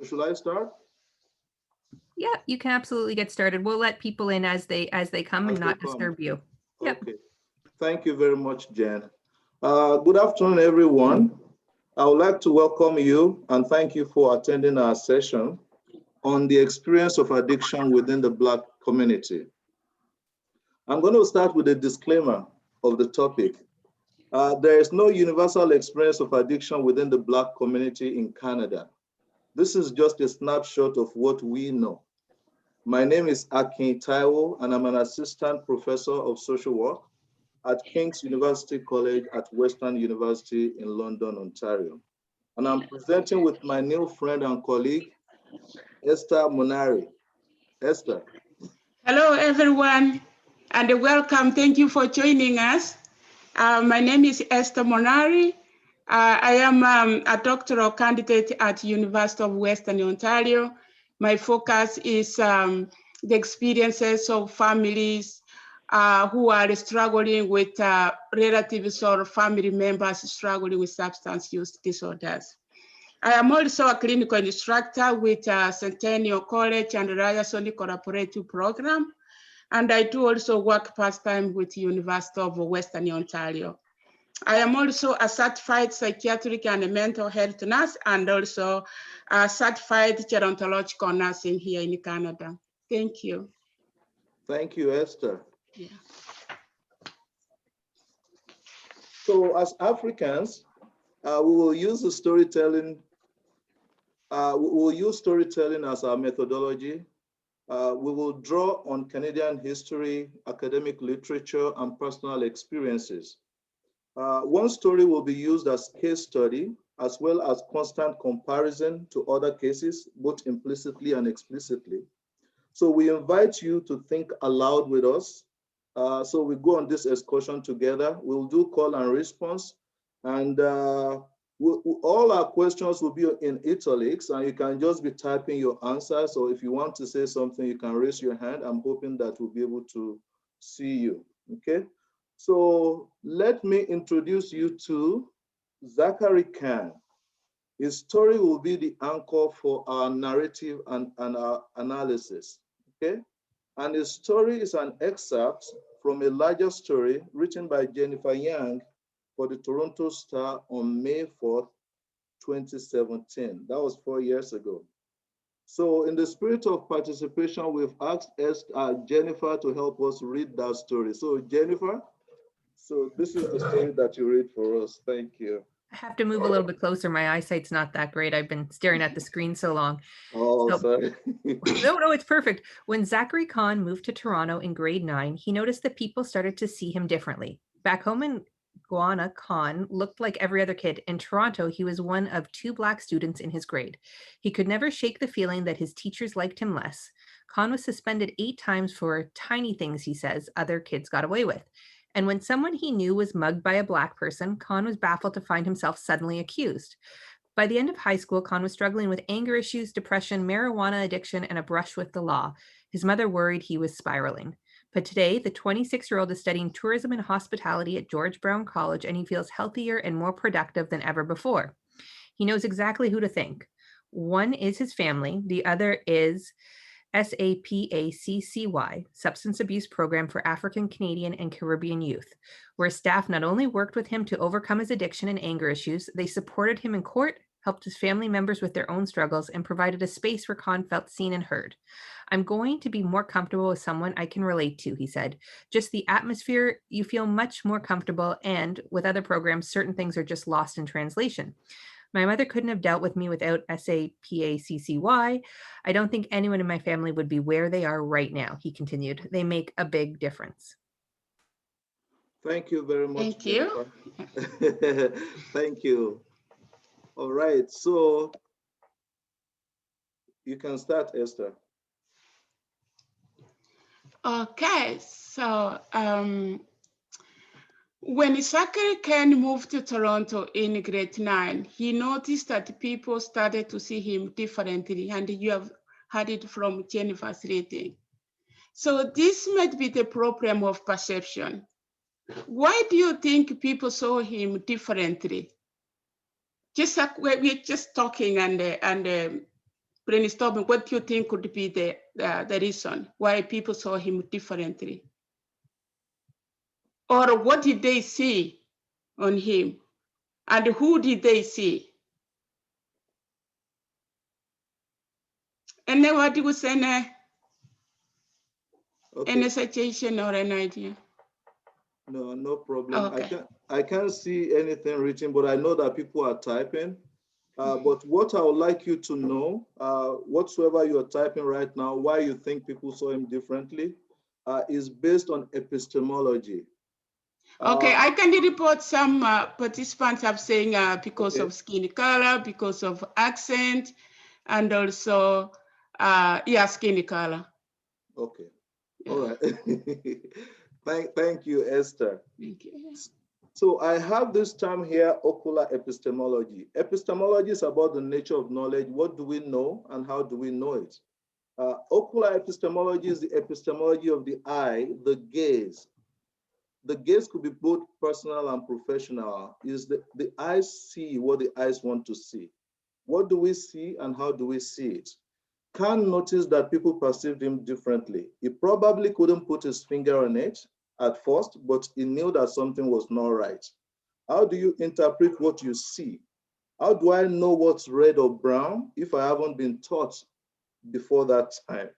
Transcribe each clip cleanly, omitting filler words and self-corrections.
So should I start? Yeah, you can absolutely get started. We'll let people in as they come and not disturb you. Yep. Okay. Thank you very much, Jen. Good afternoon, everyone. I would like to welcome you and thank you for attending our session on the experience of addiction within the Black community. I'm going to start with a disclaimer of the topic. There is no universal experience of addiction within the Black community in Canada. This is just a snapshot of what we know. My name is Akin Taiwo, and I'm an assistant professor of social work at King's University College at Western University in London, Ontario. And I'm presenting with my new friend and colleague, Esther Monari. Esther. Hello, everyone, and welcome. Thank you for joining us. My name is Esther Monari. I am a doctoral candidate at University of Western Ontario. My focus is the experiences of families who are struggling with relatives or family members struggling with substance use disorders. I am also a clinical instructor with Centennial College and Ryerson Collaborative Program. And I do also work part-time with the University of Western Ontario. I am also a certified psychiatric and mental health nurse and also a certified gerontological nurse here in Canada. Thank you. Thank you, Esther. Yeah. So as Africans, we will use the storytelling. We will use storytelling as our methodology. We will draw on Canadian history, academic literature, and personal experiences. One story will be used as case study, as well as constant comparison to other cases, both implicitly and explicitly. So we invite you to think aloud with us. So we go on this excursion together. We'll do call and response, and all our questions will be in italics, and you can just be typing your answers. So if you want to say something, you can raise your hand. I'm hoping that we'll be able to see you, okay? So let me introduce you to Zachary Khan. His story will be the anchor for our narrative and our analysis, okay? And his story is an excerpt from a larger story written by Jennifer Yang for the Toronto Star on May 4th, 2017. That was 4 years ago. So in the spirit of participation, we've asked Jennifer to help us read that story. So Jennifer, so this is the story that you read for us. Thank you. I have to move a little bit closer. My eyesight's not that great. I've been staring at the screen so long. Oh, sorry. No, it's perfect. When Zachary Khan moved to Toronto in grade 9, he noticed that people started to see him differently. Back home in Guana, Khan looked like every other kid. In Toronto, he was one of 2 Black students in his grade. He could never shake the feeling that his teachers liked him less. Khan was suspended 8 times for tiny things, he says, other kids got away with. And when someone he knew was mugged by a Black person, Khan was baffled to find himself suddenly accused. By the end of high school, Khan was struggling with anger issues, depression, marijuana addiction, and a brush with the law. His mother worried he was spiraling. But today, the 26-year-old is studying tourism and hospitality at George Brown College, and he feels healthier and more productive than ever before. He knows exactly who to thank. One is his family. The other is SAPACCY, Substance Abuse Program for African, Canadian, and Caribbean Youth, where staff not only worked with him to overcome his addiction and anger issues, they supported him in court, helped his family members with their own struggles, and provided a space where Khan felt seen and heard. I'm going to be more comfortable with someone I can relate to, he said. Just the atmosphere, you feel much more comfortable, and with other programs, certain things are just lost in translation. My mother couldn't have dealt with me without SAPACCY. I don't think anyone in my family would be where they are right now, he continued. They make a big difference. Thank you very much. Thank you. Thank you. All right, so you can start, Esther. Okay, so when Zachary Khan moved to Toronto in grade 9, he noticed that people started to see him differently, and you have heard it from Jennifer's reading. So this might be the problem of perception. Why do you think people saw him differently? Just like we're just talking and brainstorming what you think could be the reason why people saw him differently. Or what did they see on him? And who did they see? And then what was any suggestion or an idea? No, no problem. Okay. I can't see anything written, but I know that people are typing. But what I would like you to know, whatsoever you're typing right now, why you think people saw him differently, is based on epistemology. Okay, I can report some participants have saying because of skin color, because of accent, and also, skin color. Okay, yeah. All right. Thank you, Esther. Thank you. So I have this term here, ocular epistemology. Epistemology is about the nature of knowledge. What do we know and how do we know it? Ocular epistemology is the epistemology of the eye, the gaze. The gaze could be both personal and professional. Is the eyes see what the eyes want to see. What do we see and how do we see it? Kant noticed that people perceived him differently. He probably couldn't put his finger on it at first, but he knew that something was not right. How do you interpret what you see? How do I know what's red or brown if I haven't been taught before that time?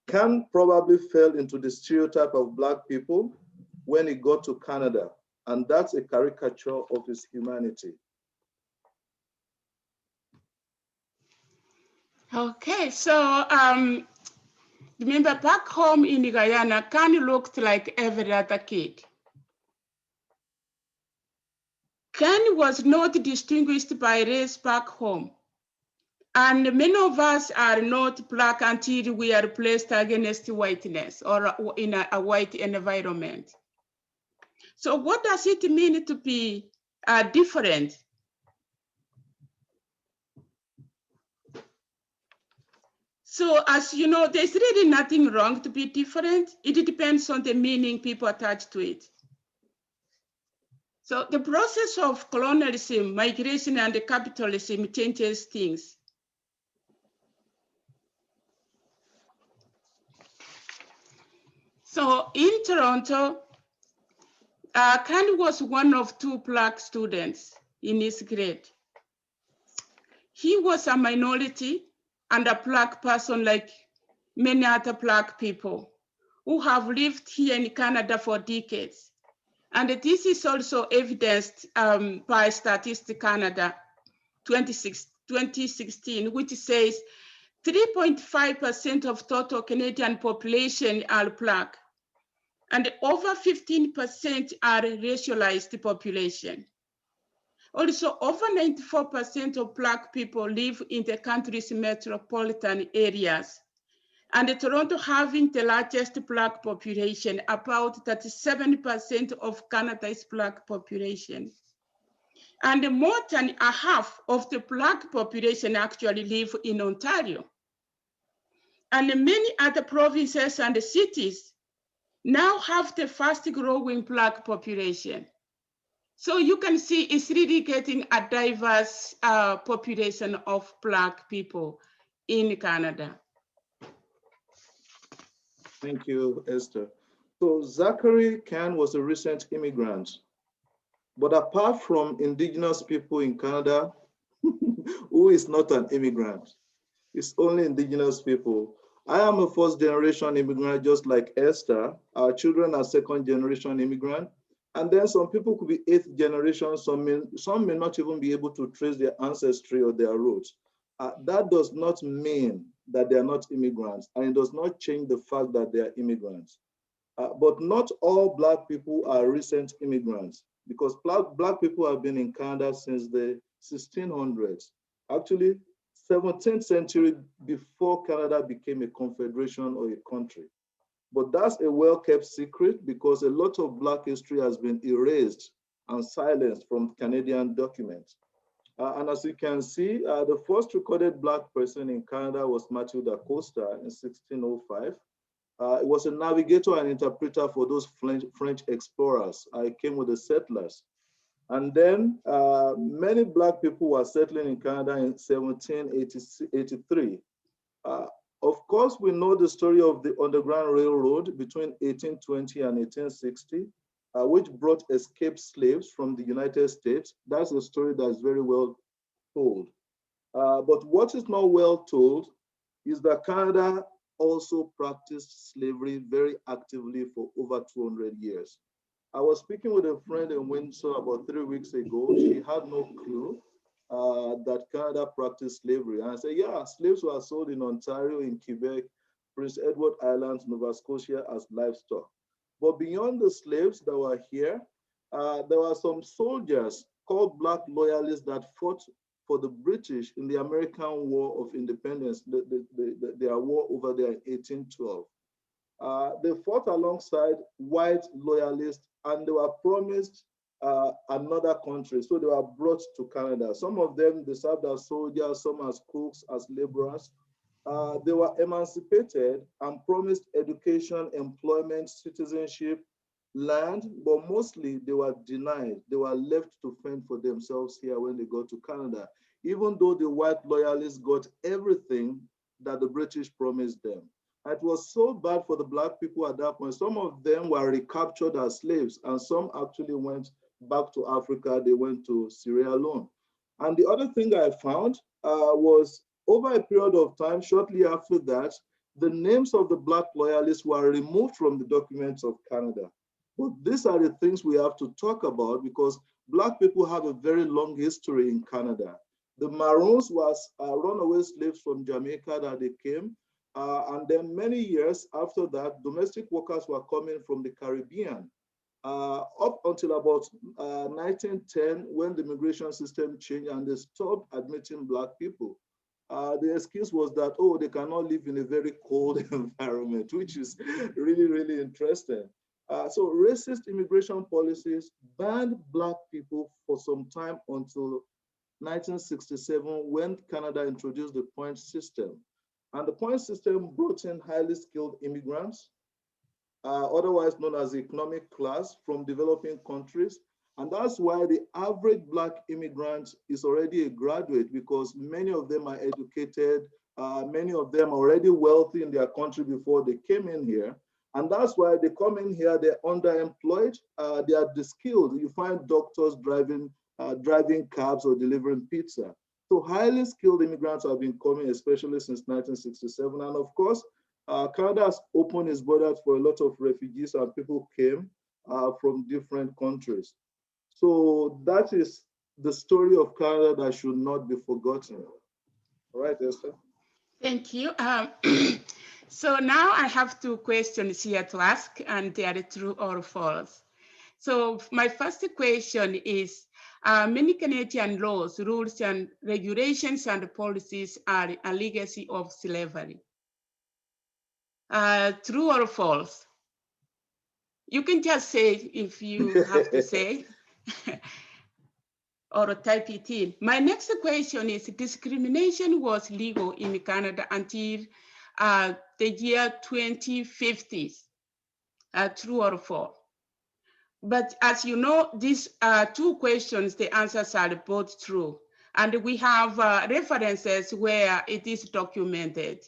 Kant probably fell into the stereotype of Black people when he got to Canada, and that's a caricature of his humanity. Okay, so remember back home in Guyana, Kant looked like every other kid. Kant was not distinguished by race back home. And many of us are not Black until we are placed against whiteness or in a white environment. So what does it mean to be different? So as you know, there's really nothing wrong to be different. It depends on the meaning people attach to it. So the process of colonialism, migration, and capitalism changes things. So in Toronto, Kant was one of 2 Black students in his grade. He was a minority and a Black person like many other Black people who have lived here in Canada for decades. And this is also evidenced by Statistics Canada 2016, which says 3.5% of total Canadian population are Black, and over 15% are racialized population. Also, over 94% of Black people live in the country's metropolitan areas. And Toronto having the largest Black population, about 37% of Canada's Black population. And more than a half of the Black population actually live in Ontario. And many other provinces and cities now have the fast growing Black population. So you can see it's really getting a diverse population of Black people in Canada. Thank you, Esther. So Zachary Kant was a recent immigrant, but apart from Indigenous people in Canada, who is not an immigrant? It's only Indigenous people. I am a first-generation immigrant, just like Esther. Our children are second-generation immigrant. And then some people could be 8th generation, some may not even be able to trace their ancestry or their roots. That does not mean that they are not immigrants, and it does not change the fact that they are immigrants. But not all Black people are recent immigrants, because Black people have been in Canada since the 1600s. Actually, 17th century, before Canada became a confederation or a country. But that's a well-kept secret because a lot of Black history has been erased and silenced from Canadian documents. And as you can see, the first recorded Black person in Canada was Matthew da Costa in 1605. He was a navigator and interpreter for those French explorers. He came with the settlers. And then many Black people were settling in Canada in 1783. Of course, we know the story of the Underground Railroad between 1820 and 1860, which brought escaped slaves from the United States. That's a story that's very well told. But what is not well told is that Canada also practiced slavery very actively for over 200 years. I was speaking with a friend in Windsor about 3 weeks ago. She had no clue that Canada practiced slavery. And I said, yeah, slaves were sold in Ontario, in Quebec, Prince Edward Island, Nova Scotia as livestock. But beyond the slaves that were here, there were some soldiers called Black loyalists that fought for the British in the American War of Independence, their war over there in 1812. They fought alongside white loyalists and they were promised another country. So they were brought to Canada. Some of them, they served as soldiers, some as cooks, as laborers. They were emancipated and promised education, employment, citizenship, land, but mostly they were denied. They were left to fend for themselves here when they got to Canada, even though the white loyalists got everything that the British promised them. It was so bad for the Black people at that point. Some of them were recaptured as slaves, and some actually went back to Africa. They went to Sierra Leone. And the other thing I found was over a period of time, shortly after that, the names of the Black loyalists were removed from the documents of Canada. But these are the things we have to talk about because Black people have a very long history in Canada. The Maroons was runaway slaves from Jamaica that they came. And then many years after that, domestic workers were coming from the Caribbean up until about 1910 when the immigration system changed and they stopped admitting Black people. The excuse was that, oh, they cannot live in a very cold environment, which is really, really interesting. So racist immigration policies banned Black people for some time until 1967 when Canada introduced the point system. And the point system brought in highly skilled immigrants, otherwise known as the economic class from developing countries. And that's why the average Black immigrant is already a graduate because many of them are educated, many of them are already wealthy in their country before they came in here. And that's why they come in here, they're underemployed, they are de-skilled. You find doctors driving cabs or delivering pizza. So highly skilled immigrants have been coming, especially since 1967. And of course, Canada has opened its borders for a lot of refugees and people came from different countries. So that is the story of Canada that should not be forgotten. All right, Esther? Thank you. So now I have 2 questions here to ask, and they are true or false. So my first question is, many Canadian laws, rules, and regulations and policies are a legacy of slavery. True or false? You can just say if you have to say or type it in. My next question is, discrimination was legal in Canada until the year 2050. True or false? But as you know, these 2 questions, the answers are both true. And we have references where it is documented.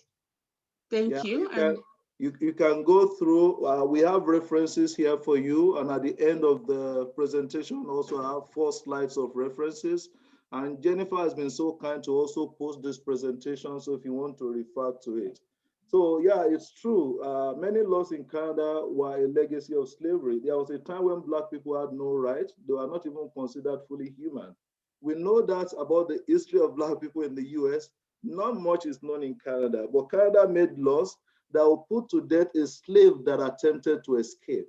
Thank you. You can go through, we have references here for you. And at the end of the presentation, also have 4 slides of references. And Jennifer has been so kind to also post this presentation. So if you want to refer to it. So yeah, it's true. Many laws in Canada were a legacy of slavery. There was a time when Black people had no rights. They were not even considered fully human. We know that about the history of Black people in the US. Not much is known in Canada, but Canada made laws that will put to death a slave that attempted to escape.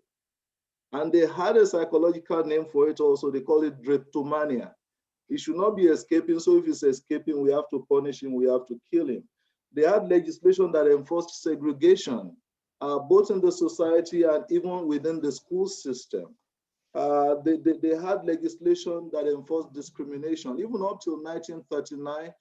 And they had a psychological name for it also. They call it drapetomania. He should not be escaping. So if he's escaping, we have to punish him. We have to kill him. They had legislation that enforced segregation, both in the society and even within the school system. They had legislation that enforced discrimination. Even up till 1939,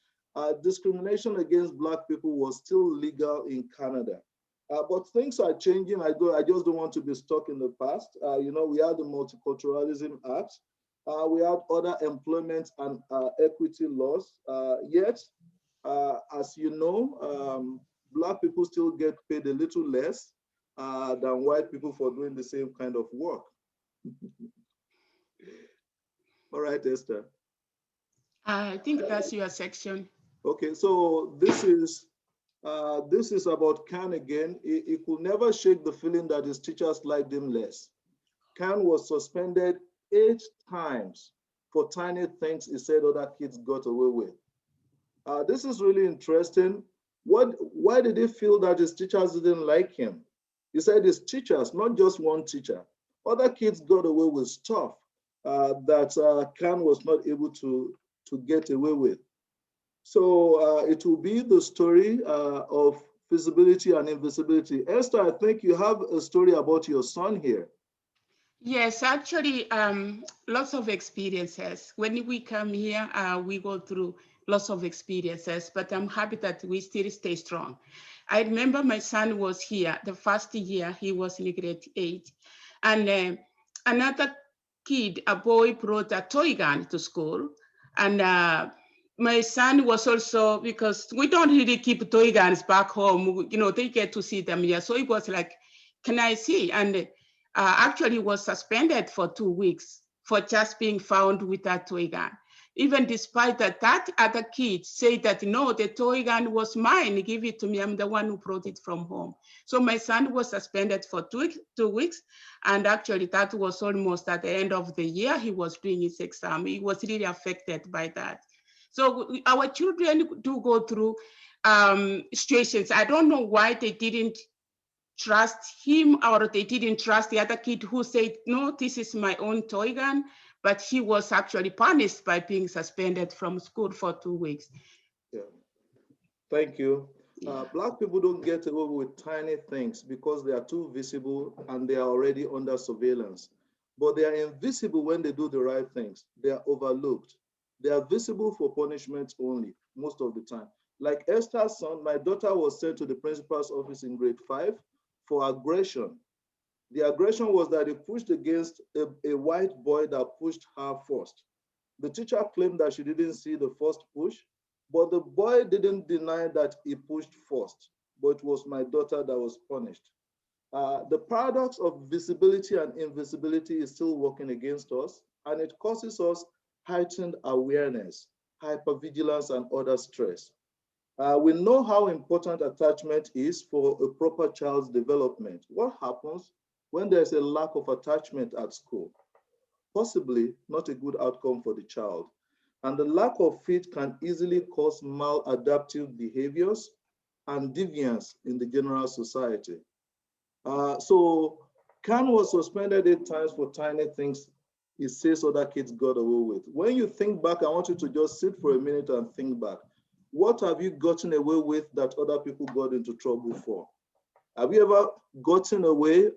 discrimination against Black people was still legal in Canada. But things are changing. I just don't want to be stuck in the past. You know, we had the Multiculturalism Act. We had other employment and equity laws. Yet, as you know, Black people still get paid a little less than white people for doing the same kind of work. All right, Esther. I think that's your section. Okay, so this is about Khan again. He could never shake the feeling that his teachers liked him less. Khan was suspended 8 times for tiny things he said other kids got away with. This is really interesting. Why did he feel that his teachers didn't like him? He said his teachers, not just one teacher. Other kids got away with stuff that Khan was not able to get away with. So it will be the story of visibility and invisibility. Esther, I think you have a story about your son here. Yes, actually, lots of experiences. When we come here, we go through lots of experiences, but I'm happy that we still stay strong. I remember my son was here the first year, he was in grade 8. And another kid, a boy, brought a toy gun to school. And my son was also, because we don't really keep toy guns back home, you know, they get to see them here. So it was like, can I see? And actually was suspended for 2 weeks for just being found with a toy gun. Even despite that, that other kid said that, no, the toy gun was mine, give it to me, I'm the one who brought it from home. So my son was suspended for 2 weeks. And actually that was almost at the end of the year, he was doing his exam. He was really affected by that. So our children do go through situations. I don't know why they didn't trust him, or they didn't trust the other kid who said, no, this is my own toy gun, but he was actually punished by being suspended from school for 2 weeks. Yeah. Thank you. Black people don't get away with tiny things because they are too visible and they are already under surveillance. But they are invisible when they do the right things. They are overlooked. They are visible for punishment only, most of the time. Like Esther's son, my daughter was sent to the principal's office in grade 5 for aggression. The aggression was that he pushed against a white boy that pushed her first. The teacher claimed that she didn't see the first push, but the boy didn't deny that he pushed first, but it was my daughter that was punished. The paradox of visibility and invisibility is still working against us, and it causes us heightened awareness, hypervigilance, and other stress. We know how important attachment is for a proper child's development. What happens when there's a lack of attachment at school? Possibly not a good outcome for the child. And the lack of fit can easily cause maladaptive behaviors and deviance in the general society. So Khan was suspended 8 times for tiny things he says other kids got away with. When you think back, I want you to just sit for a minute and think back. What have you gotten away with that other people got into trouble for? Have you ever gotten away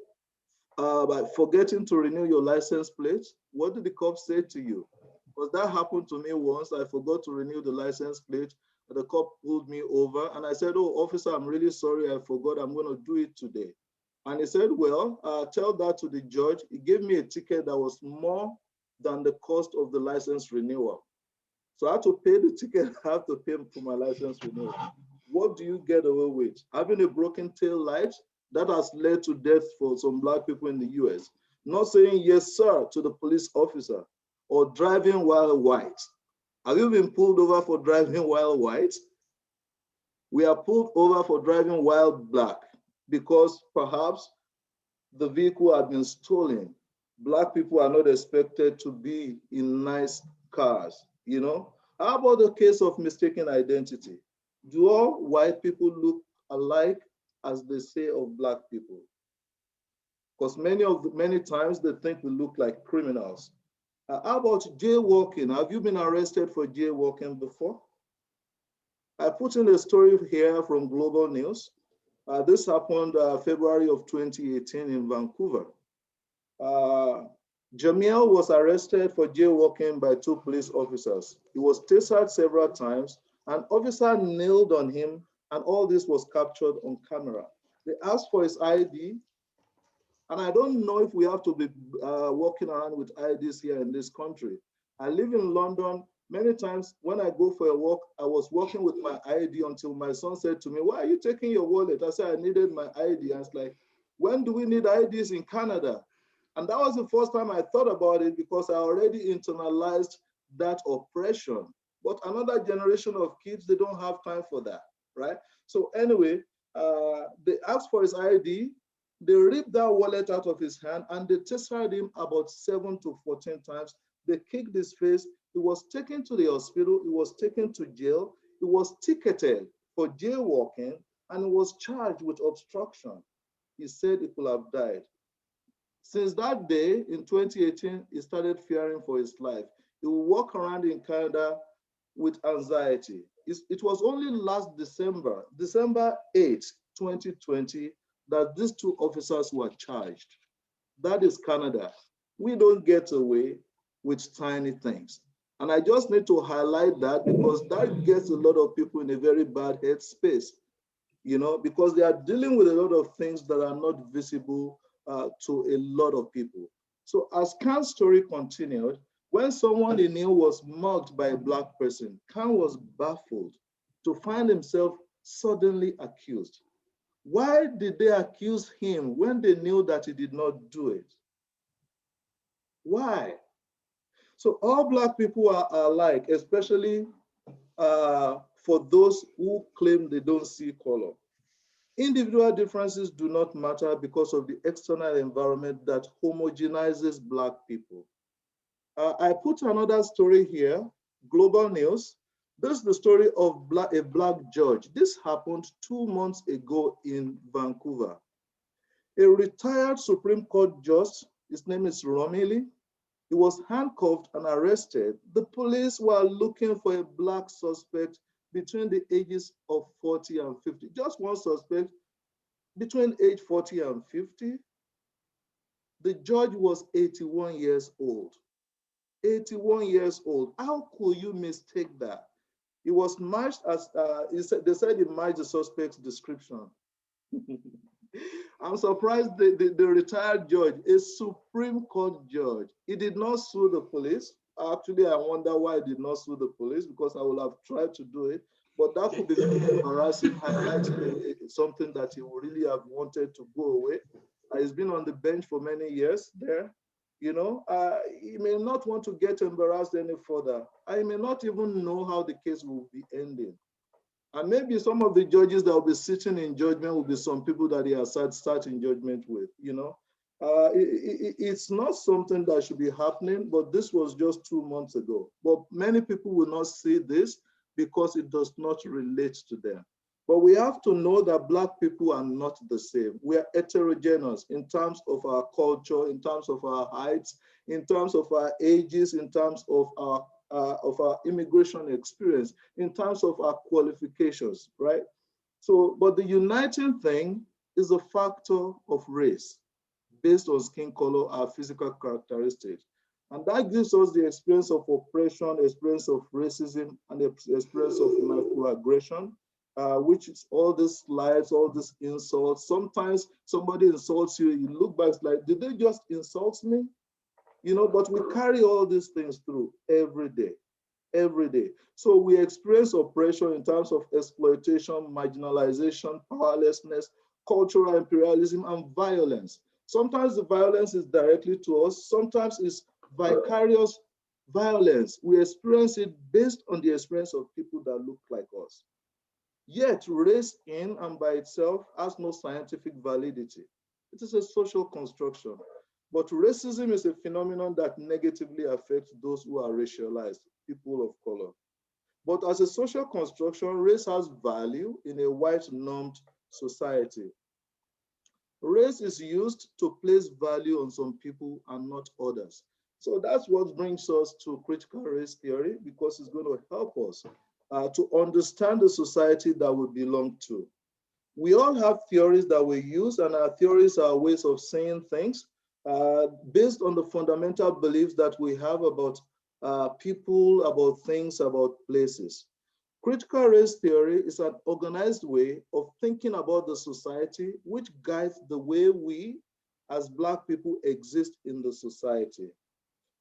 by forgetting to renew your license plate? What did the cops say to you? Because that happened to me once. I forgot to renew the license plate. The cop pulled me over and I said, oh, officer, I'm really sorry. I forgot. I'm going to do it today. And he said, well, tell that to the judge. He gave me a ticket that was more than the cost of the license renewal. So I had to pay the ticket. I have to pay for my license renewal. What do you get away with? Having a broken tail light that has led to death for some Black people in the US. Not saying yes, sir, to the police officer, or driving while white. Have you been pulled over for driving while white? We are pulled over for driving while Black because perhaps the vehicle had been stolen. Black people are not expected to be in nice cars, you know? How about the case of mistaken identity? Do all white people look alike as they say of Black people? Because many times they think we look like criminals. How about jaywalking? Have you been arrested for jaywalking before? I put in a story here from Global News. This happened February of 2018 in Vancouver. Jamil was arrested for jaywalking by 2 police officers. He was tasered several times. An officer kneeled on him, and all this was captured on camera. They asked for his ID, and I don't know if we have to be walking around with IDs here in this country. I live in London. Many times when I go for a walk, I was walking with my ID until my son said to me, "Why are you taking your wallet?" I said, "I needed my ID." I was like, when do we need IDs in Canada? And that was the first time I thought about it, because I already internalized that oppression. But another generation of kids, they don't have time for that, right? So anyway, they asked for his ID. They ripped that wallet out of his hand and they tasered him about 7 to 14 times. They kicked his face. He was taken to the hospital. He was taken to jail. He was ticketed for jaywalking and he was charged with obstruction. He said he could have died. Since that day in 2018, he started fearing for his life. He would walk around in Canada with anxiety. It was only last December, December 8, 2020, that these two officers were charged. That is Canada. We don't get away with tiny things. And I just need to highlight that because that gets a lot of people in a very bad headspace, because they are dealing with a lot of things that are not visible to a lot of people. So as Khan's story continued, when someone he knew was mugged by a Black person, Khan was baffled to find himself suddenly accused. Why did they accuse him when they knew that he did not do it? Why? So all Black people are alike, especially for those who claim they don't see color. Individual differences do not matter because of the external environment that homogenizes Black people. I put another story here, global news. This is the story of a Black judge. This happened 2 months ago in Vancouver. A retired Supreme Court judge, his name is Romilly, he was handcuffed and arrested. The police were looking for a Black suspect between the ages of 40 and 50. Just one suspect between age 40 and 50. The judge was 81 years old. 81 years old. How could you mistake that? He was matched as, they said he matched the suspect's description. I'm surprised the retired judge, a Supreme Court judge, he did not sue the police. Actually, I wonder why he did not sue the police, because I would have tried to do it. But that could be very embarrassing, highlighting something that he would really have wanted to go away. He's been on the bench for many years there. He may not want to get embarrassed any further. I may not even know how the case will be ending. And maybe some of the judges that will be sitting in judgment will be some people that he has sat in judgment with, It's not something that should be happening, but this was just 2 months ago. But many people will not see this because it does not relate to them. But we have to know that Black people are not the same. We are heterogeneous in terms of our culture, in terms of our heights, in terms of our ages, in terms of our immigration experience, in terms of our qualifications, right? So, but the uniting thing is the factor of race based on skin color, our physical characteristics. And that gives us the experience of oppression, experience of racism, and the experience of microaggression, which is all these slights, all these insults. Sometimes somebody insults you, you look back like, did they just insult me? But we carry all these things through every day. So we experience oppression in terms of exploitation, marginalization, powerlessness, cultural imperialism, and violence. Sometimes the violence is directly to us, sometimes it's vicarious violence. We experience it based on the experience of people that look like us. Yet race in and by itself has no scientific validity. It is a social construction. But racism is a phenomenon that negatively affects those who are racialized, people of color. But as a social construction, race has value in a white-normed society. Race is used to place value on some people and not others. So that's what brings us to critical race theory, because it's going to help us to understand the society that we belong to. We all have theories that we use, and our theories are ways of saying things based on the fundamental beliefs that we have about people, about things, about places. Critical race theory is an organized way of thinking about the society, which guides the way we as Black people exist in the society.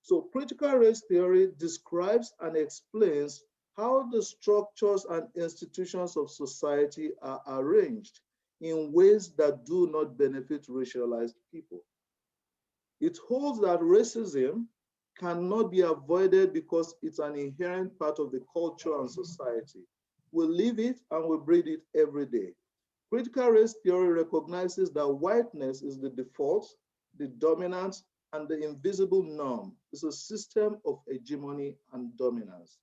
So critical race theory describes and explains how the structures and institutions of society are arranged in ways that do not benefit racialized people. It holds that racism cannot be avoided because it's an inherent part of the culture and society. We live it and we breathe it every day. Critical race theory recognizes that whiteness is the default, the dominant, and the invisible norm. It's a system of hegemony and dominance.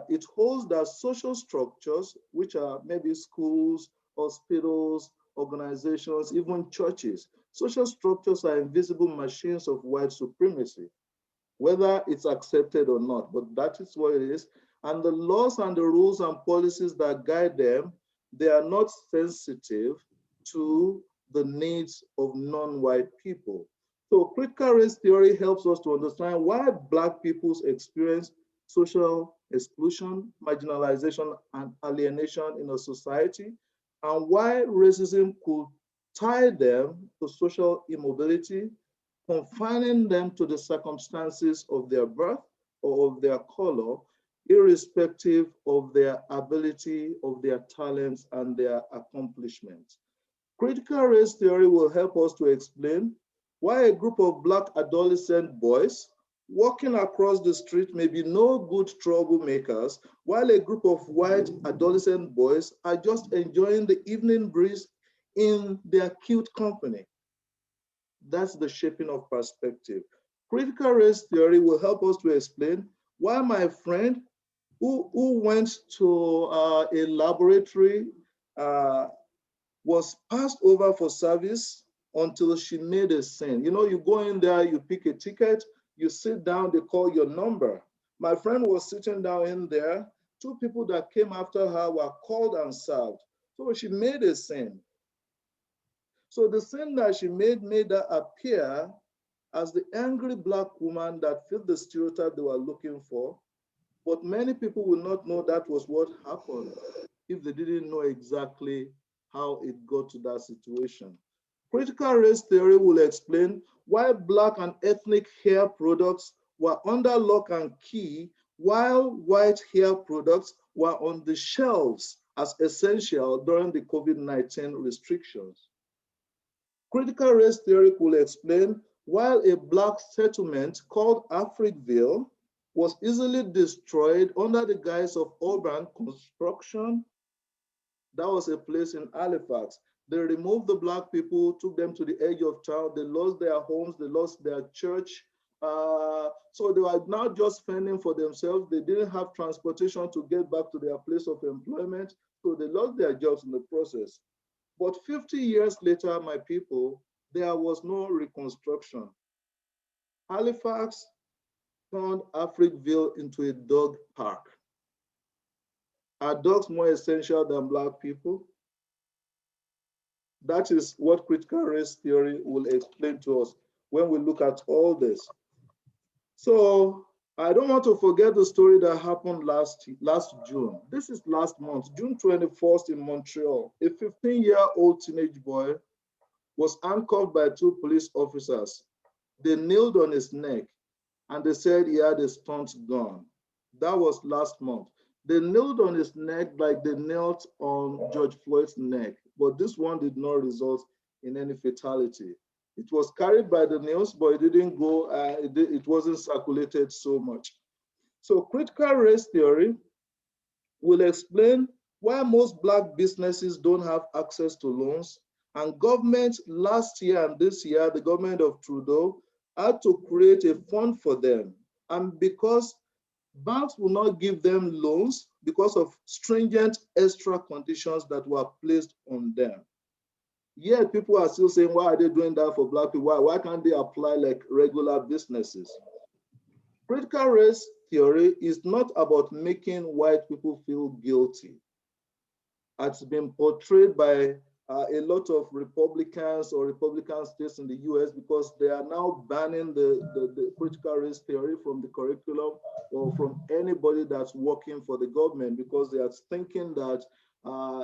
It holds that social structures, which are maybe schools, hospitals, organizations, even churches, social structures are invisible machines of white supremacy, whether it's accepted or not, but that is what it is. And the laws and the rules and policies that guide them, they are not sensitive to the needs of non-white people. So critical race theory helps us to understand why Black people's experience social exclusion, marginalization, and alienation in a society, and why racism could tie them to social immobility, confining them to the circumstances of their birth or of their color, irrespective of their ability, of their talents, and their accomplishments. Critical race theory will help us to explain why a group of Black adolescent boys walking across the street may be no good troublemakers, while a group of white adolescent boys are just enjoying the evening breeze in their cute company. That's the shaping of perspective. Critical race theory will help us to explain why my friend who went to a laboratory was passed over for service until she made a sin. You know, you go in there, you pick a ticket, you sit down, they call your number. My friend was sitting down in there. Two people that came after her were called and served. So she made a sin. So the sin that she made her appear as the angry Black woman that fit the stereotype they were looking for. But many people will not know that was what happened if they didn't know exactly how it got to that situation. Critical race theory will explain why Black and ethnic hair products were under lock and key while white hair products were on the shelves as essential during the COVID-19 restrictions. Critical race theory will explain why a Black settlement called Africville was easily destroyed under the guise of urban construction. That was a place in Halifax. They removed the Black people, took them to the edge of town. They lost their homes, they lost their church. So they were now just fending for themselves. They didn't have transportation to get back to their place of employment. So they lost their jobs in the process. But 50 years later, my people, there was no reconstruction. Halifax turned Africville into a dog park. Are dogs more essential than Black people? That is what critical race theory will explain to us when we look at all this. So I don't want to forget the story that happened last June. This is last month, June 21st in Montreal. A 15-year-old teenage boy was handcuffed by two police officers. They kneeled on his neck and they said he had a stunt gun. That was last month. They kneeled on his neck like they knelt on George Floyd's neck, but this one did not result in any fatality. It was carried by the news, but it didn't go, it wasn't circulated so much. So critical race theory will explain why most Black businesses don't have access to loans, and government last year and this year, the government of Trudeau had to create a fund for them. And because banks will not give them loans because of stringent extra conditions that were placed on them. Yet people are still saying, why are they doing that for Black people? Why can't they apply like regular businesses? Critical race theory is not about making white people feel guilty. It's been portrayed by a lot of Republicans or Republican states in the US because they are now banning the critical race theory from the curriculum or from anybody that's working for the government because they are thinking that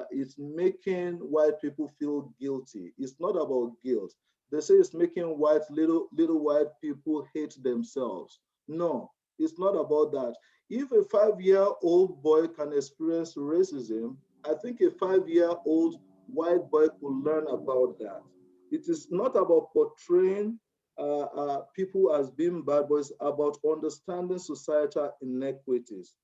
it's making white people feel guilty. It's not about guilt. They say it's making little white people hate themselves. No, it's not about that. If a 5-year-old boy can experience racism, I think a 5-year-old white boy could learn about that. It is not about portraying people as being bad, but it's about understanding societal inequities.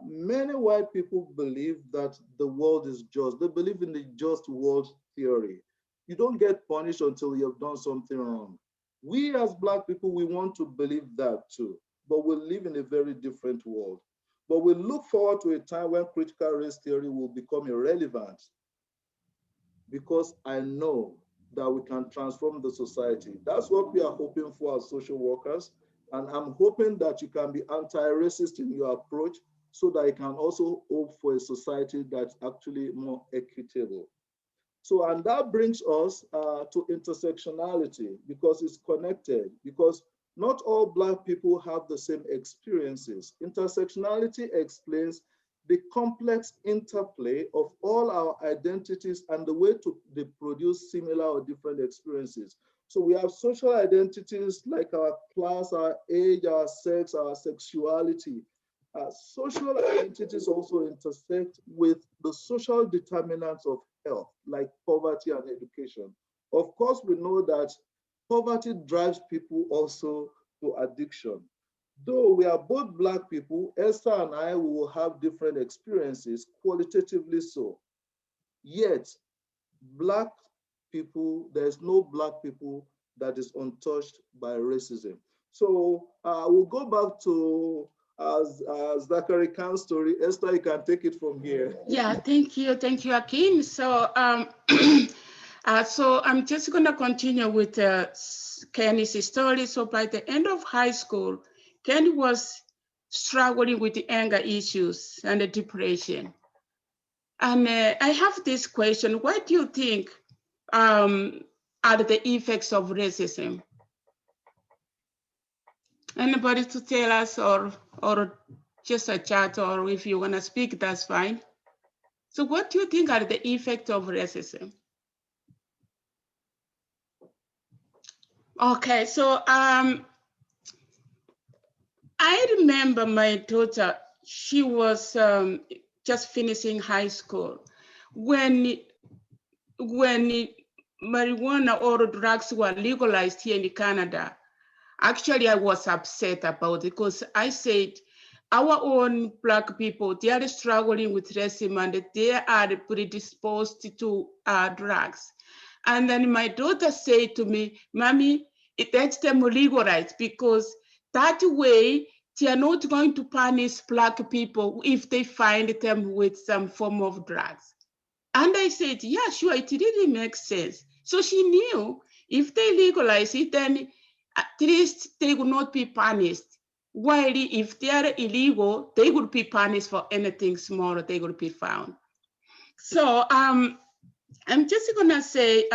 Many white people believe that the world is just. They believe in the just world theory. You don't get punished until you have done something wrong. We as Black people, we want to believe that too, but we live in a very different world. But we look forward to a time when critical race theory will become irrelevant, because I know that we can transform the society. That's what we are hoping for as social workers. And I'm hoping that you can be anti-racist in your approach so that you can also hope for a society that's actually more equitable. So, and that brings us to intersectionality, because it's connected, because not all Black people have the same experiences. Intersectionality explains the complex interplay of all our identities and the way they produce similar or different experiences. So we have social identities like our class, our age, our sex, our sexuality. Social identities also intersect with the social determinants of health, like poverty and education. Of course, we know that poverty drives people also to addiction. Though we are both Black people, Esther and I will have different experiences, qualitatively so. Yet, Black people, there's no Black people that is untouched by racism. So we'll go back to Zachary Khan's story. Esther, you can take it from here. Yeah, thank you, Akin. So, so I'm just gonna continue with Kenny's story. So by the end of high school, Kenny was struggling with the anger issues and the depression. And I have this question: what do you think are the effects of racism? Anybody to tell us, or just a chat, or if you wanna speak, that's fine. So what do you think are the effects of racism? Okay, so I remember my daughter, she was just finishing high school when marijuana or drugs were legalized here in Canada. Actually, I was upset about it because I said, our own Black people, they are struggling with racism and they are predisposed to drugs. And then my daughter said to me, Mommy, that's them legalized, because that way they are not going to punish Black people if they find them with some form of drugs. And I said, yeah, sure, it really makes sense. So she knew if they legalize it, then at least they would not be punished. While if they are illegal, they would be punished for anything small, they would be found. So I'm just gonna say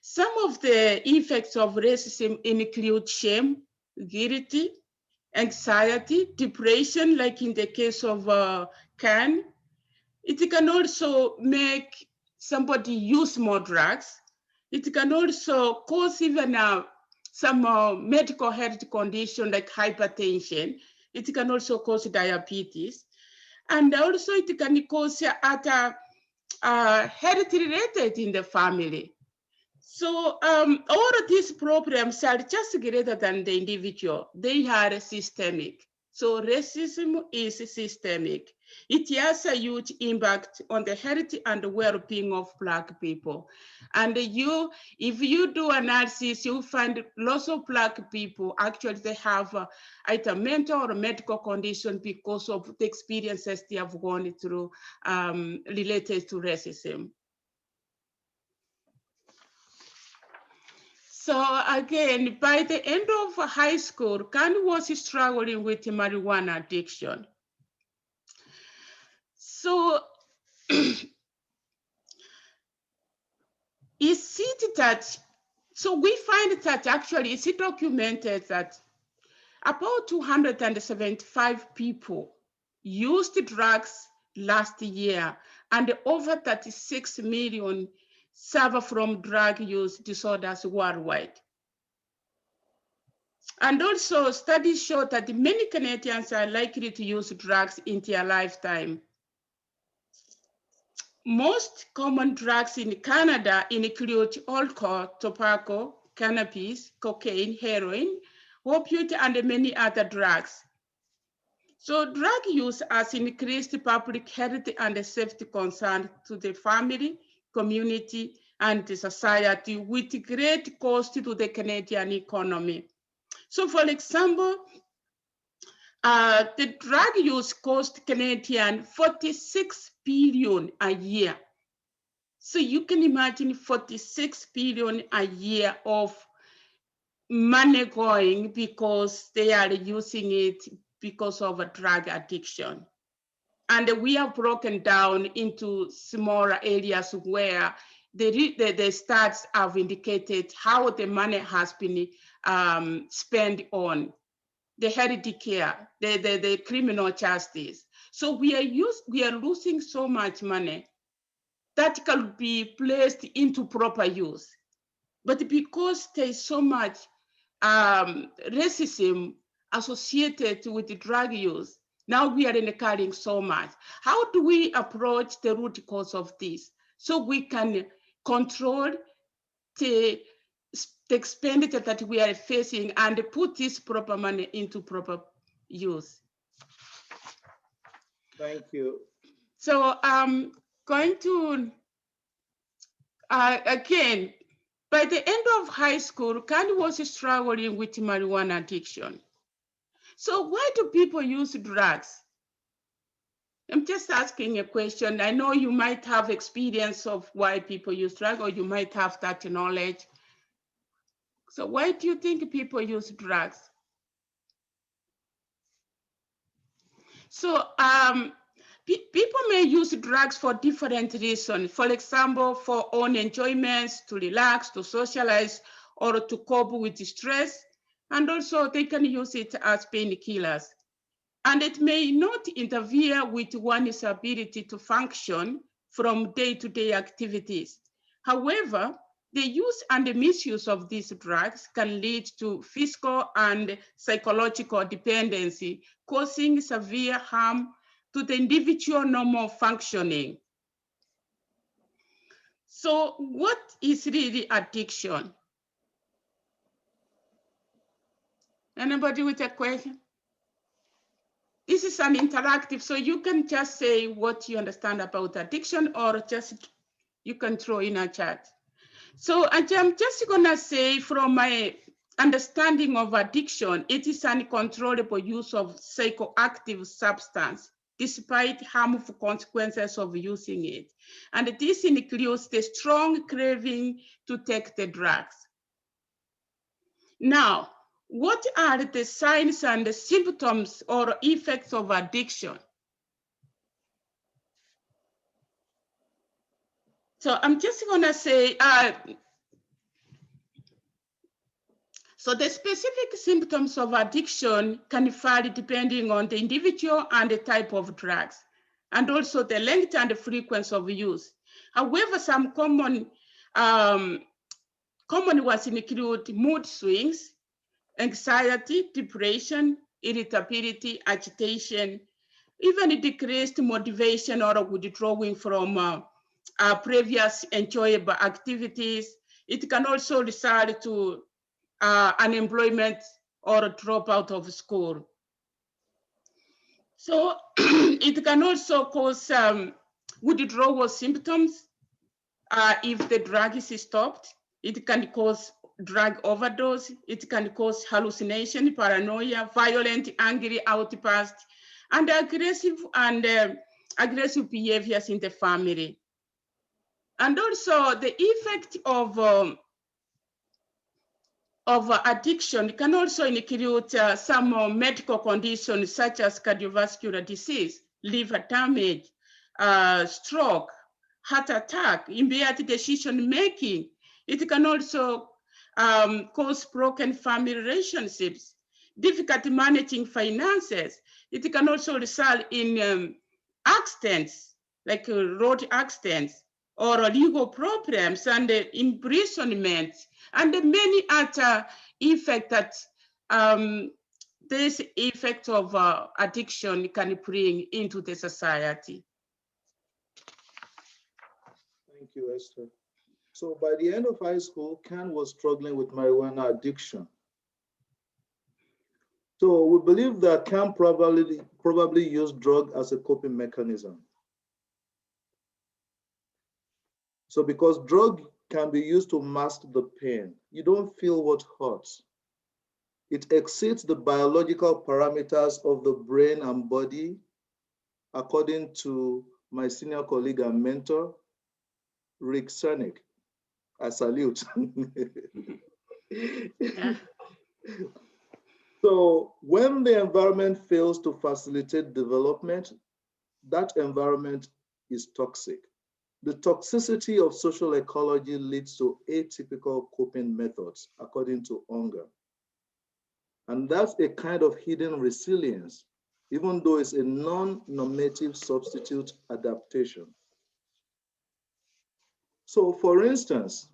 some of the effects of racism include shame, guilt, anxiety, depression, like in the case of Ken. It can also make somebody use more drugs. It can also cause even some medical health condition like hypertension. It can also cause diabetes. And also it can cause other health related in the family. So all of these problems are just greater than the individual. They are systemic. So racism is systemic. It has a huge impact on the health and well-being of Black people. And if you do analysis, you'll find lots of Black people, actually they have either mental or medical condition because of the experiences they have gone through related to racism. So again, by the end of high school, Khan was struggling with marijuana addiction. So is it that, so we find that actually it's documented that about 275 people used drugs last year, and over 36 million suffer from drug use disorders worldwide. And also, studies show that many Canadians are likely to use drugs in their lifetime. Most common drugs in Canada include alcohol, tobacco, cannabis, cocaine, heroin, opiate, and many other drugs. So drug use has increased public health and safety concern to the family, community, and the society with great cost to the Canadian economy. So for example, the drug use cost Canadian 46 billion a year. So you can imagine 46 billion a year of money going because they are using it because of a drug addiction. And we have broken down into smaller areas where the stats have indicated how the money has been spent on the health care, the criminal justice. So we are losing so much money that can be placed into proper use. But because there's so much racism associated with the drug use, now we are incurring so much. How do we approach the root cause of this so we can control the expenditure that we are facing and put this proper money into proper use? Thank you. So I'm going to, again, by the end of high school, Candy was struggling with marijuana addiction. So why do people use drugs? I'm just asking a question. I know you might have experience of why people use drugs, or you might have that knowledge. So why do you think people use drugs? So people may use drugs for different reasons. For example, for own enjoyments, to relax, to socialize, or to cope with stress. And also they can use it as painkillers. And it may not interfere with one's ability to function from day-to-day activities. However, the use and the misuse of these drugs can lead to physical and psychological dependency, causing severe harm to the individual normal functioning. So what is really addiction? Anybody with a question? This is an interactive, so you can just say what you understand about addiction, or just you can throw in a chat. So I'm just gonna say, from my understanding of addiction, it is an uncontrollable use of psychoactive substance despite harmful consequences of using it. And this includes the strong craving to take the drugs. Now, what are the signs and the symptoms or effects of addiction? So I'm just gonna say, so the specific symptoms of addiction can vary depending on the individual and the type of drugs, and also the length and the frequency of use. However, some common ones include mood swings, anxiety, depression, irritability, agitation, even decreased motivation or withdrawing from previous enjoyable activities. It can also result to unemployment or a dropout of school. So it can also cause withdrawal symptoms if the drug is stopped. It can cause drug overdose. It can cause hallucination, paranoia, violent, angry outbursts, and aggressive behaviors in the family. And also the effect of addiction can also include some medical conditions such as cardiovascular disease, liver damage, stroke, heart attack, impaired decision making. It can also cause broken family relationships, difficulty managing finances. It can also result in accidents, like road accidents, or legal problems and imprisonment and the many other effects that this effect of addiction can bring into the society. Thank you, Esther. So by the end of high school, Ken was struggling with marijuana addiction. So we believe that Ken probably used drug as a coping mechanism. So because drug can be used to mask the pain, you don't feel what hurts. It exceeds the biological parameters of the brain and body, according to my senior colleague and mentor, Rick Cernick. I salute. Yeah. So when the environment fails to facilitate development, that environment is toxic. The toxicity of social ecology leads to atypical coping methods, according to Unger. And that's a kind of hidden resilience, even though it's a non-normative substitute adaptation. So for instance,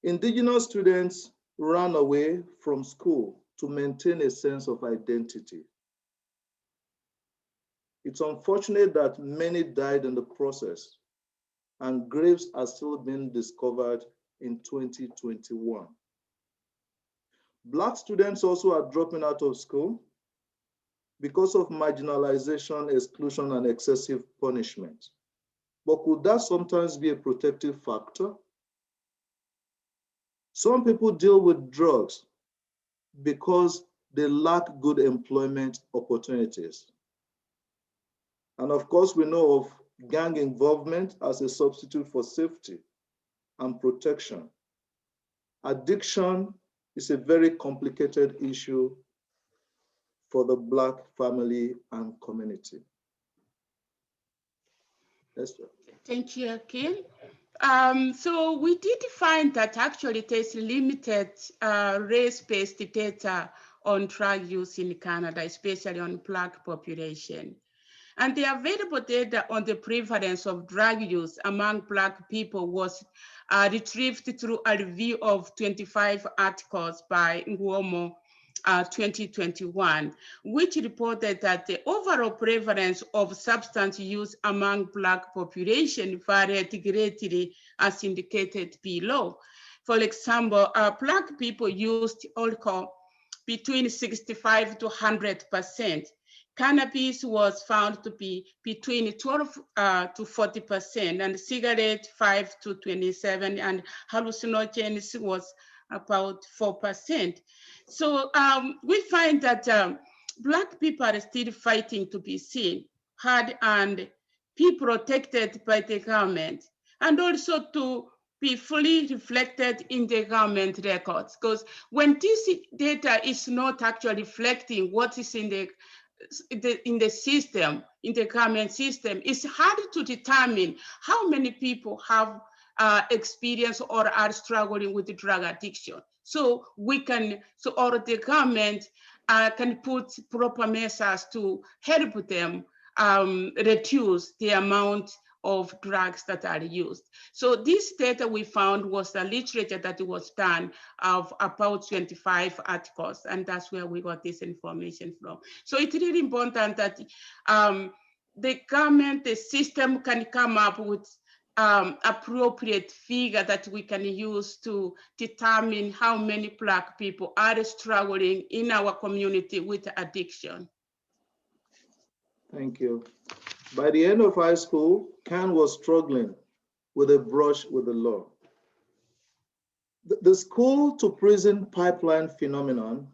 indigenous students ran away from school to maintain a sense of identity. It's unfortunate that many died in the process, and graves are still being discovered in 2021. Black students also are dropping out of school because of marginalization, exclusion, and excessive punishment. But could that sometimes be a protective factor? Some people deal with drugs because they lack good employment opportunities. And of course, we know of gang involvement as a substitute for safety and protection. Addiction is a very complicated issue for the Black family and community. Esther. Thank you, Akin. So we did find that actually there's limited race-based data on drug use in Canada, especially on Black population. And the available data on the prevalence of drug use among Black people was retrieved through a review of 25 articles by Nguomo 2021, which reported that the overall prevalence of substance use among Black population varied greatly as indicated below. For example, Black people used alcohol between 65 to 100%. Cannabis was found to be between 12 to 40%, and cigarette 5 to 27, and hallucinogens was about 4%. So we find that Black people are still fighting to be seen, heard, and be protected by the government, and also to be fully reflected in the government records. Because when this data is not actually reflecting what is in the system, in the government system, it's hard to determine how many people have experience or are struggling with drug addiction. So or the government can put proper measures to help them reduce the amount of drugs that are used. So this data we found was the literature that was done of about 25 articles, and that's where we got this information from. So it's really important that the government, the system can come up with appropriate figure that we can use to determine how many Black people are struggling in our community with addiction. Thank you. By the end of high school, Ken was struggling with a brush with the law. The school to prison pipeline phenomenon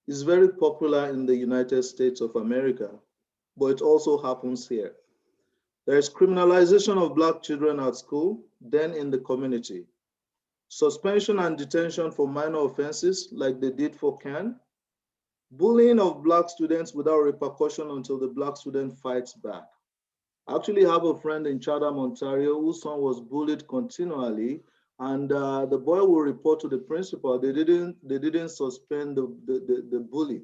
is very popular in the United States of America, but it also happens here. There is criminalization of Black children at school, then in the community. Suspension and detention for minor offenses like they did for Ken. Bullying of Black students without repercussion until the Black student fights back. I actually have a friend in Chatham, Ontario, whose son was bullied continually, and the boy will report to the principal. They didn't suspend the bully.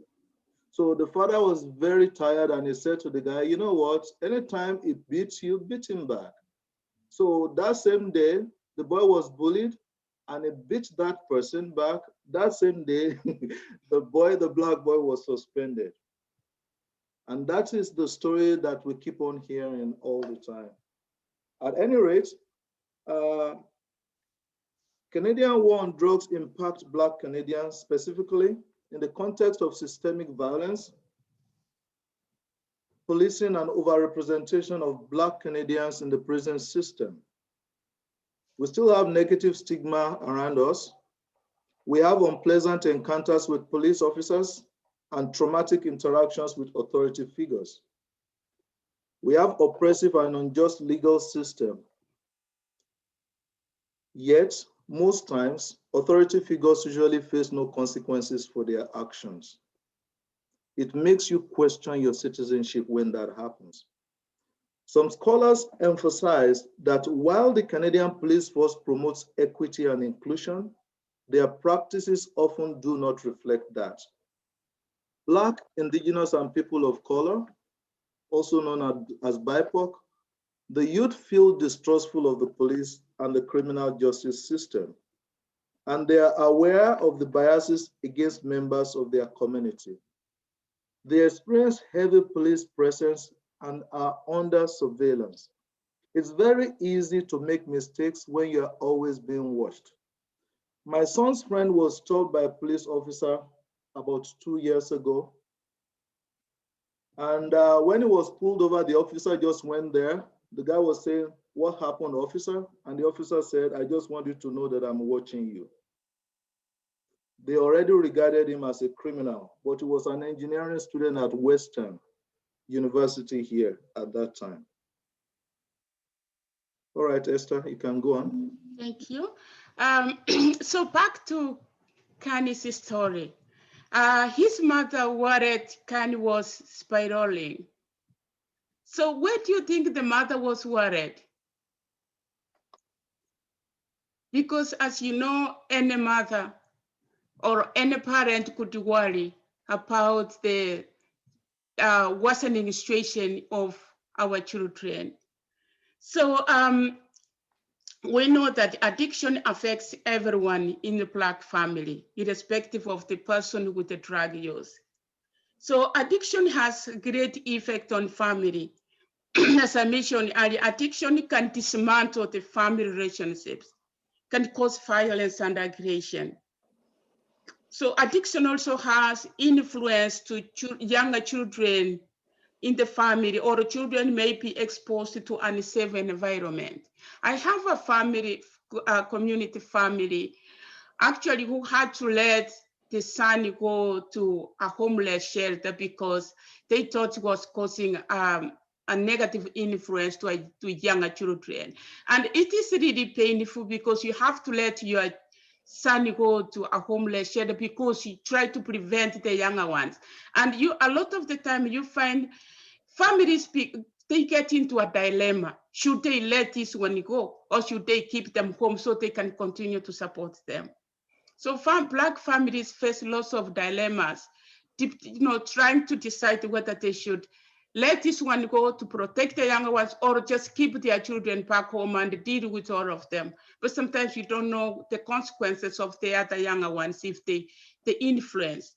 So the father was very tired, and he said to the guy, you know what, anytime he beats you, beat him back. So that same day, the boy was bullied and he beat that person back. That same day, the black boy was suspended. And that is the story that we keep on hearing all the time. At any rate, Canadian war on drugs impacts Black Canadians specifically in the context of systemic violence, policing, and overrepresentation of Black Canadians in the prison system. We still have negative stigma around us. We have unpleasant encounters with police officers and traumatic interactions with authority figures. We have oppressive and unjust legal system. Yet, most times, authority figures usually face no consequences for their actions. It makes you question your citizenship when that happens. Some scholars emphasize that while the Canadian Police Force promotes equity and inclusion, their practices often do not reflect that. Black, Indigenous, and people of color, also known as BIPOC, the youth feel distrustful of the police and the criminal justice system, and they are aware of the biases against members of their community. They experience heavy police presence and are under surveillance. It's very easy to make mistakes when you're always being watched. My son's friend was stopped by a police officer about 2 years ago. And when he was pulled over, the officer just went there. The guy was saying, "What happened, officer?" And the officer said, "I just want you to know that I'm watching you." They already regarded him as a criminal, but he was an engineering student at Western University here at that time. All right, Esther, you can go on. Thank you. So back to Kani's story. His mother worried Kani was spiraling. So where do you think the mother was worried? Because as you know, any mother or any parent could worry about the worsening situation of our children. So we know that addiction affects everyone in the Black family, irrespective of the person with the drug use. So addiction has a great effect on family. As I mentioned earlier, addiction can dismantle the family relationships, can cause violence and aggression. So addiction also has influence to younger children in the family, or children may be exposed to an unsafe environment. I have a family, community family, actually who had to let the son go to a homeless shelter because they thought it was causing a negative influence to younger children. And it is really painful because you have to let your son go to a homeless shelter because you try to prevent the younger ones. And a lot of the time you find families, they get into a dilemma. Should they let this one go, or should they keep them home so they can continue to support them? So Black families face lots of dilemmas, trying to decide whether they should let this one go to protect the younger ones or just keep their children back home and deal with all of them. But sometimes you don't know the consequences of the other younger ones if they influence.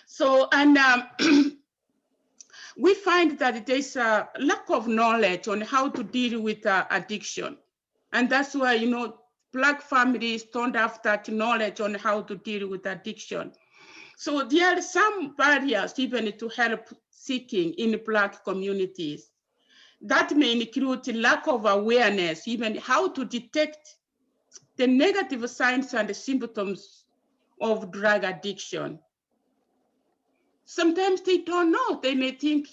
So, and we find that there's a lack of knowledge on how to deal with addiction. And that's why, Black families don't have that knowledge on how to deal with addiction. So there are some barriers even to help seeking in Black communities. That may include lack of awareness, even how to detect the negative signs and the symptoms of drug addiction. Sometimes they don't know. They may think,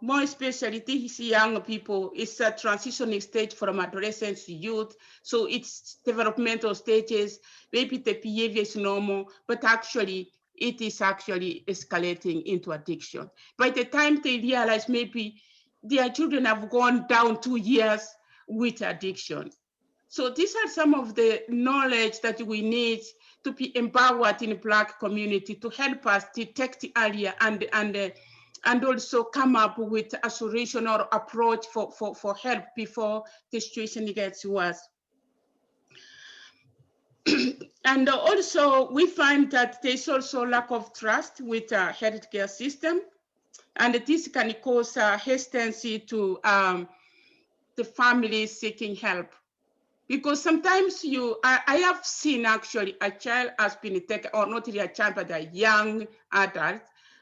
more especially these young people, it's a transitioning stage from adolescence to youth. So it's developmental stages. Maybe the behavior is normal, but actually it is actually escalating into addiction. By the time they realize maybe their children have gone down 2 years with addiction. So these are some of the knowledge that we need to be empowered in the Black community to help us detect earlier and and also come up with a solution or approach for help before the situation gets worse. And also we find that there's also lack of trust with the healthcare system, and this can cause hesitancy to the family seeking help. Because sometimes I have seen actually a child has been taken, or not really a child, but a young adult,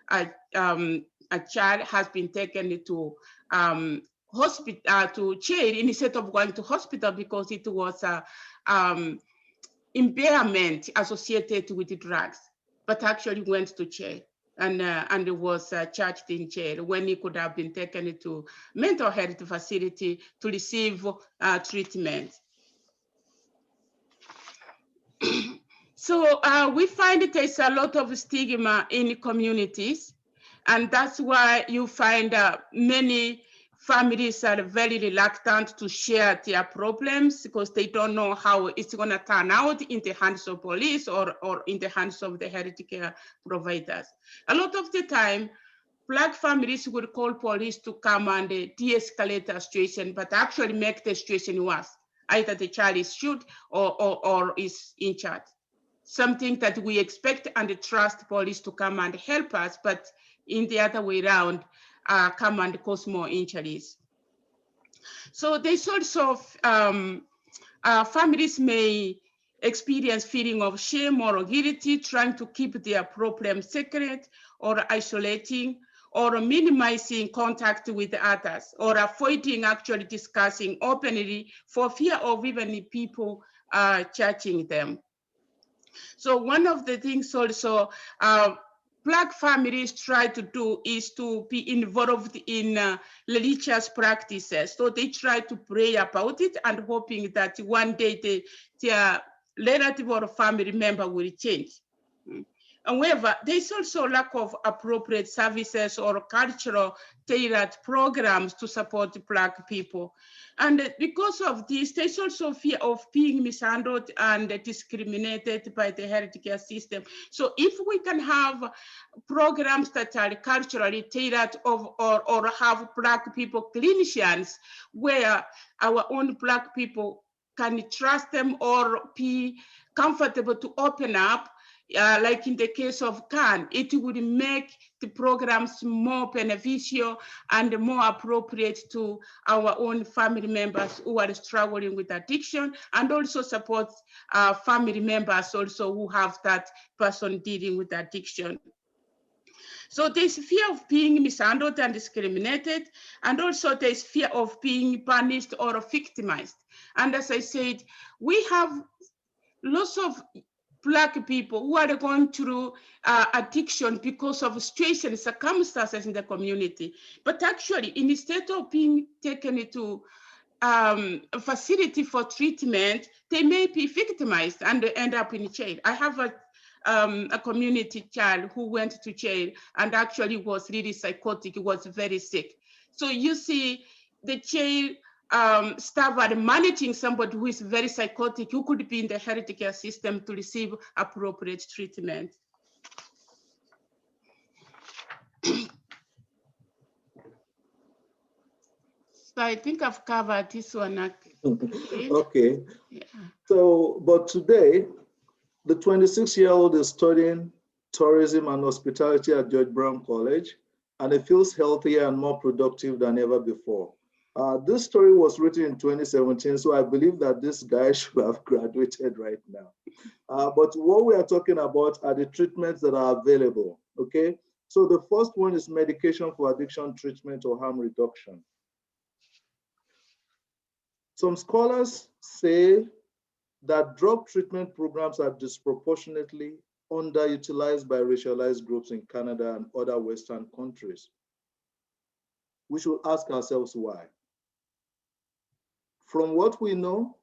a child has been taken to hospital, to jail instead of going to hospital because it was impairment associated with the drugs, but actually went to jail and was charged in jail when he could have been taken to mental health facility to receive treatment. So we find there's a lot of stigma in communities, and that's why you find many families are very reluctant to share their problems because they don't know how it's going to turn out in the hands of police or in the hands of the healthcare providers. A lot of the time, Black families would call police to come and de-escalate the situation, but actually make the situation worse. Either the child is shot or is injured. Something that we expect and trust police to come and help us, but in the other way around, come and cause more injuries. So there's also families may experience feeling of shame or guilty, trying to keep their problem secret or isolating or minimizing contact with others or avoiding actually discussing openly for fear of even people judging them. So one of the things also Black families try to do is to be involved in religious practices. So they try to pray about it and hoping that one day their relative or family member will change. However, there's also lack of appropriate services or cultural tailored programs to support Black people. And because of this, there's also fear of being mishandled and discriminated by the healthcare system. So if we can have programs that are culturally tailored or have Black people clinicians where our own Black people can trust them or be comfortable to open up, like in the case of CAN, it would make the programs more beneficial and more appropriate to our own family members who are struggling with addiction, and also support family members also who have that person dealing with addiction. So there's fear of being mishandled and discriminated, and also there's fear of being punished or victimized. And as I said, we have lots of Black people who are going through addiction because of situations, circumstances in the community. But actually, instead of being taken to a facility for treatment, they may be victimized and end up in jail. I have a community child who went to jail and actually was really psychotic, was very sick. So you see the jail staff are managing somebody who is very psychotic, who could be in the healthcare system to receive appropriate treatment. So I think I've covered this one. Okay. Yeah. So, but today, the 26-year-old is studying tourism and hospitality at George Brown College, and he feels healthier and more productive than ever before. This story was written in 2017, so I believe that this guy should have graduated right now. But what we are talking about are the treatments that are available, okay? So the first one is medication for addiction treatment or harm reduction. Some scholars say that drug treatment programs are disproportionately underutilized by racialized groups in Canada and other Western countries. We should ask ourselves why. From what we know,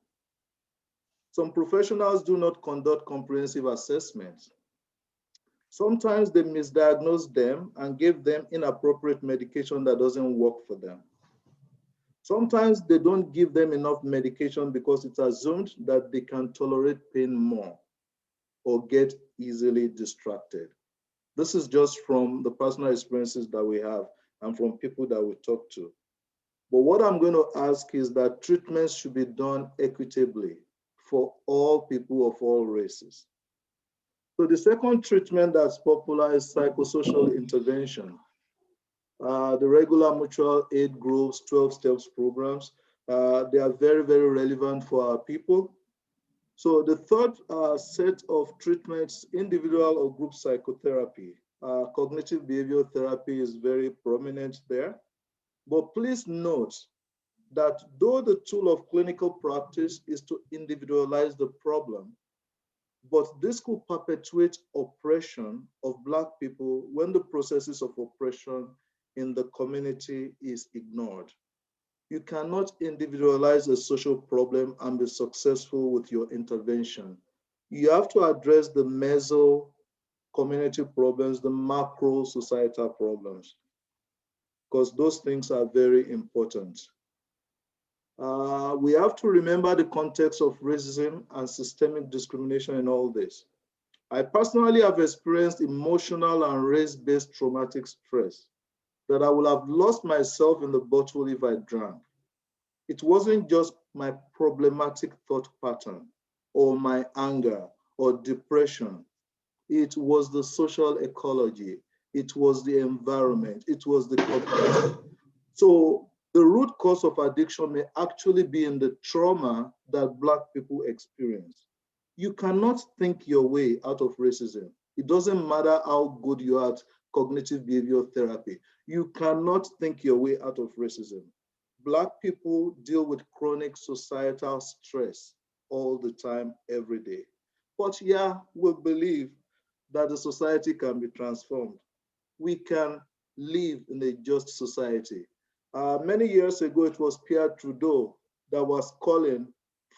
some professionals do not conduct comprehensive assessments. Sometimes they misdiagnose them and give them inappropriate medication that doesn't work for them. Sometimes they don't give them enough medication because it's assumed that they can tolerate pain more or get easily distracted. This is just from the personal experiences that we have and from people that we talk to. But what I'm going to ask is that treatments should be done equitably for all people of all races. So the second treatment that's popular is psychosocial intervention. The regular mutual aid groups, 12 steps programs, they are very, very relevant for our people. So the third set of treatments, individual or group psychotherapy, cognitive behavioral therapy is very prominent there. But please note that though the tool of clinical practice is to individualize the problem, but this could perpetuate oppression of Black people when the processes of oppression in the community is ignored. You cannot individualize a social problem and be successful with your intervention. You have to address the meso community problems, the macro societal problems, because those things are very important. We have to remember the context of racism and systemic discrimination in all this. I personally have experienced emotional and race-based traumatic stress that I would have lost myself in the bottle if I drank. It wasn't just my problematic thought pattern or my anger or depression. It was the social ecology. It was the environment. It was the community. So the root cause of addiction may actually be in the trauma that Black people experience. You cannot think your way out of racism. It doesn't matter how good you are at cognitive behavioral therapy. You cannot think your way out of racism. Black people deal with chronic societal stress all the time, every day. But yeah, we believe that the society can be transformed. We can live in a just society. Many years ago, it was Pierre Trudeau that was calling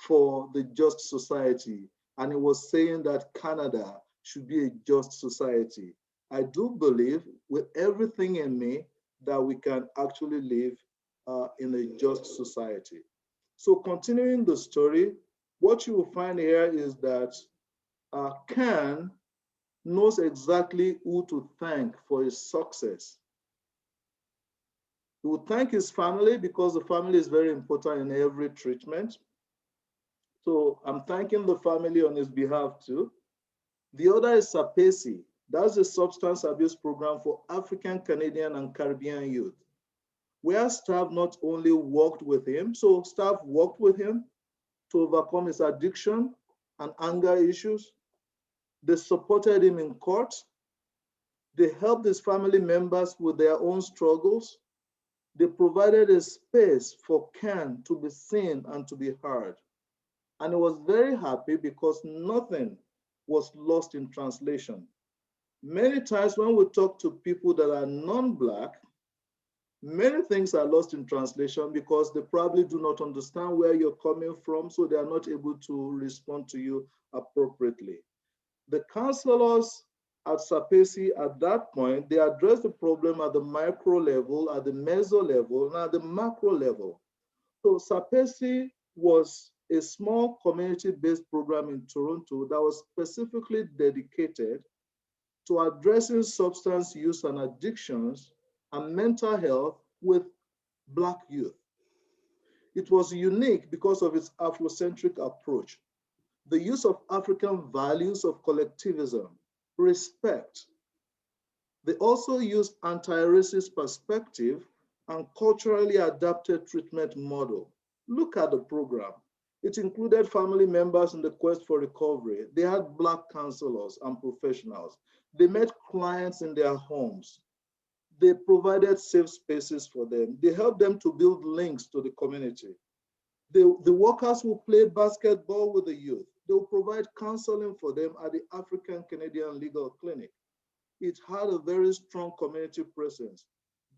for the just society, and he was saying that Canada should be a just society. I do believe with everything in me that we can actually live in a just society. So continuing the story, what you will find here is that Ken knows exactly who to thank for his success. He will thank his family because the family is very important in every treatment. So I'm thanking the family on his behalf too. The other is SAPESI. That's a substance abuse program for African, Canadian, and Caribbean youth, where staff not only worked with him, so staff worked with him to overcome his addiction and anger issues. They supported him in court. They helped his family members with their own struggles. They provided a space for Ken to be seen and to be heard. And he was very happy because nothing was lost in translation. Many times when we talk to people that are non-Black, many things are lost in translation because they probably do not understand where you're coming from, so they are not able to respond to you appropriately. The counselors at SAPESI at that point, they addressed the problem at the micro level, at the meso level, and at the macro level. So SAPESI was a small community-based program in Toronto that was specifically dedicated to addressing substance use and addictions and mental health with Black youth. It was unique because of its Afrocentric approach, the use of African values of collectivism, respect. They also used anti-racist perspective and culturally adapted treatment model. Look at the program. It included family members in the quest for recovery. They had Black counselors and professionals. They met clients in their homes. They provided safe spaces for them. They helped them to build links to the community. The workers who played basketball with the youth, they will provide counseling for them at the African Canadian Legal Clinic. It had a very strong community presence.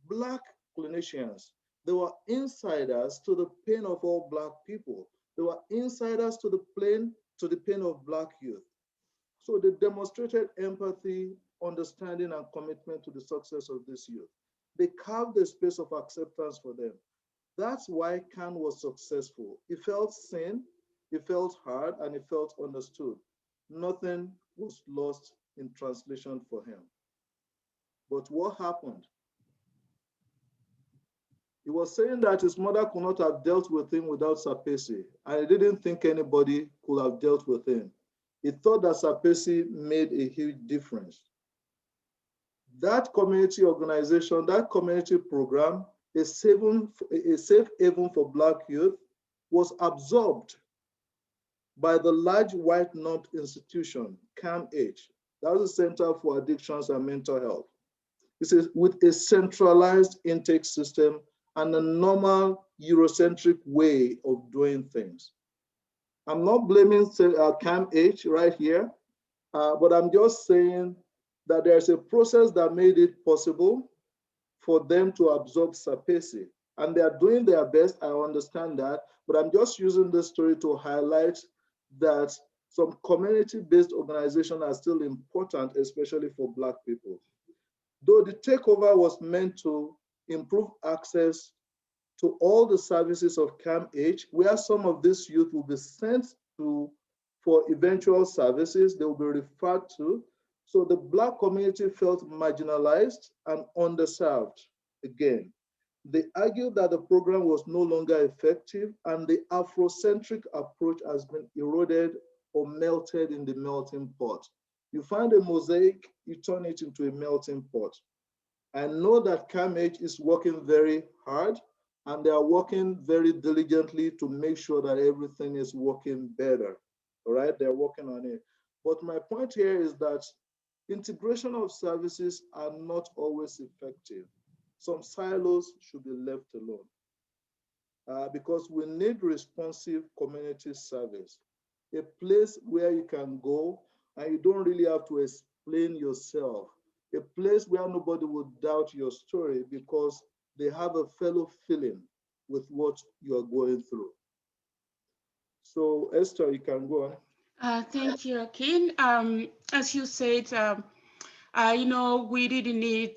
Black clinicians, they were insiders to the pain of all Black people. They were insiders to the pain of Black youth. So they demonstrated empathy, understanding, and commitment to the success of this youth. They carved a space of acceptance for them. That's why Khan was successful. He felt seen, he felt heard, and he felt understood. Nothing was lost in translation for him. But what happened? He was saying that his mother could not have dealt with him without Sapesi, and he didn't think anybody could have dealt with him. He thought that Sapesi made a huge difference. That community organization, that community program, a safe haven for Black youth, was absorbed by the large white normed institution, CAMH. That was the Center for Addictions and Mental Health. This is with a centralized intake system and a normal Eurocentric way of doing things. I'm not blaming CAMH right here, but I'm just saying that there's a process that made it possible for them to absorb Sapesi. And they are doing their best, I understand that, but I'm just using this story to highlight that some community-based organizations are still important, especially for Black people. Though the takeover was meant to improve access to all the services of CAMH, where some of this youth will be sent to for eventual services, they will be referred to. So the Black community felt marginalized and underserved again. They argued that the program was no longer effective and the Afrocentric approach has been eroded or melted in the melting pot. You find a mosaic, you turn it into a melting pot. I know that CAMH is working very hard and they are working very diligently to make sure that everything is working better, all right? They're working on it. But my point here is that integration of services are not always effective. Some silos should be left alone because we need responsive community service, a place where you can go and you don't really have to explain yourself, a place where nobody will doubt your story because they have a fellow feeling with what you are going through. So Esther, you can go on. Thank you, Akin. As you said, you know, we really need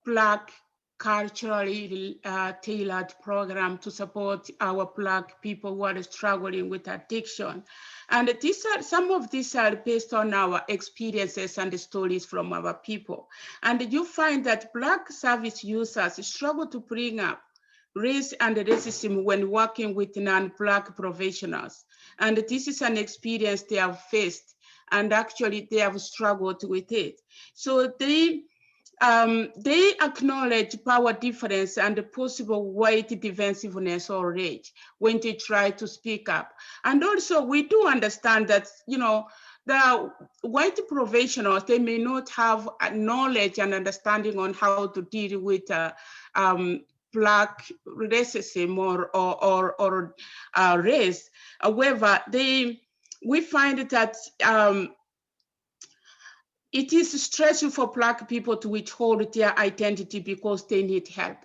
Black culturally tailored program to support our Black people who are struggling with addiction. And some of these are based on our experiences and the stories from our people. And you find that Black service users struggle to bring up race and racism when working with non-Black professionals. And this is an experience they have faced, and actually they have struggled with it. So they acknowledge power difference and the possible white defensiveness or rage when they try to speak up. And also we do understand that, you know, the white professionals, they may not have knowledge and understanding on how to deal with Black racism or race. However, we find that it is stressful for Black people to withhold their identity because they need help.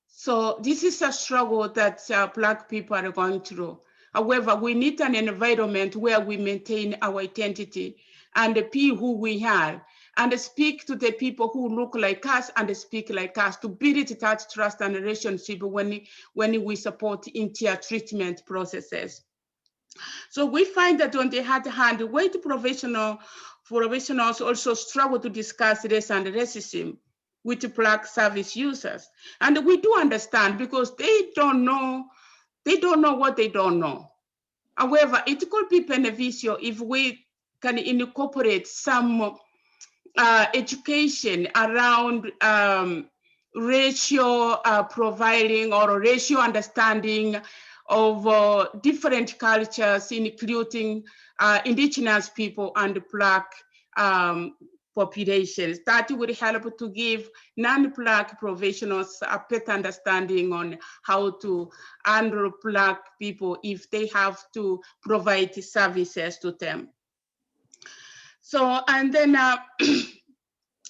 So this is a struggle that Black people are going through. However, we need an environment where we maintain our identity and be who we are, and speak to the people who look like us and speak like us, to build that trust and relationship when we support in their treatment processes. So we find that on the other hand, white professionals also struggle to discuss race and racism with Black service users. And we do understand because they don't know what they don't know. However, it could be beneficial if we can incorporate some education around racial profiling or racial understanding of different cultures, including indigenous people and Black populations. That would help to give non-Black professionals a better understanding on how to handle Black people if they have to provide services to them. So, and then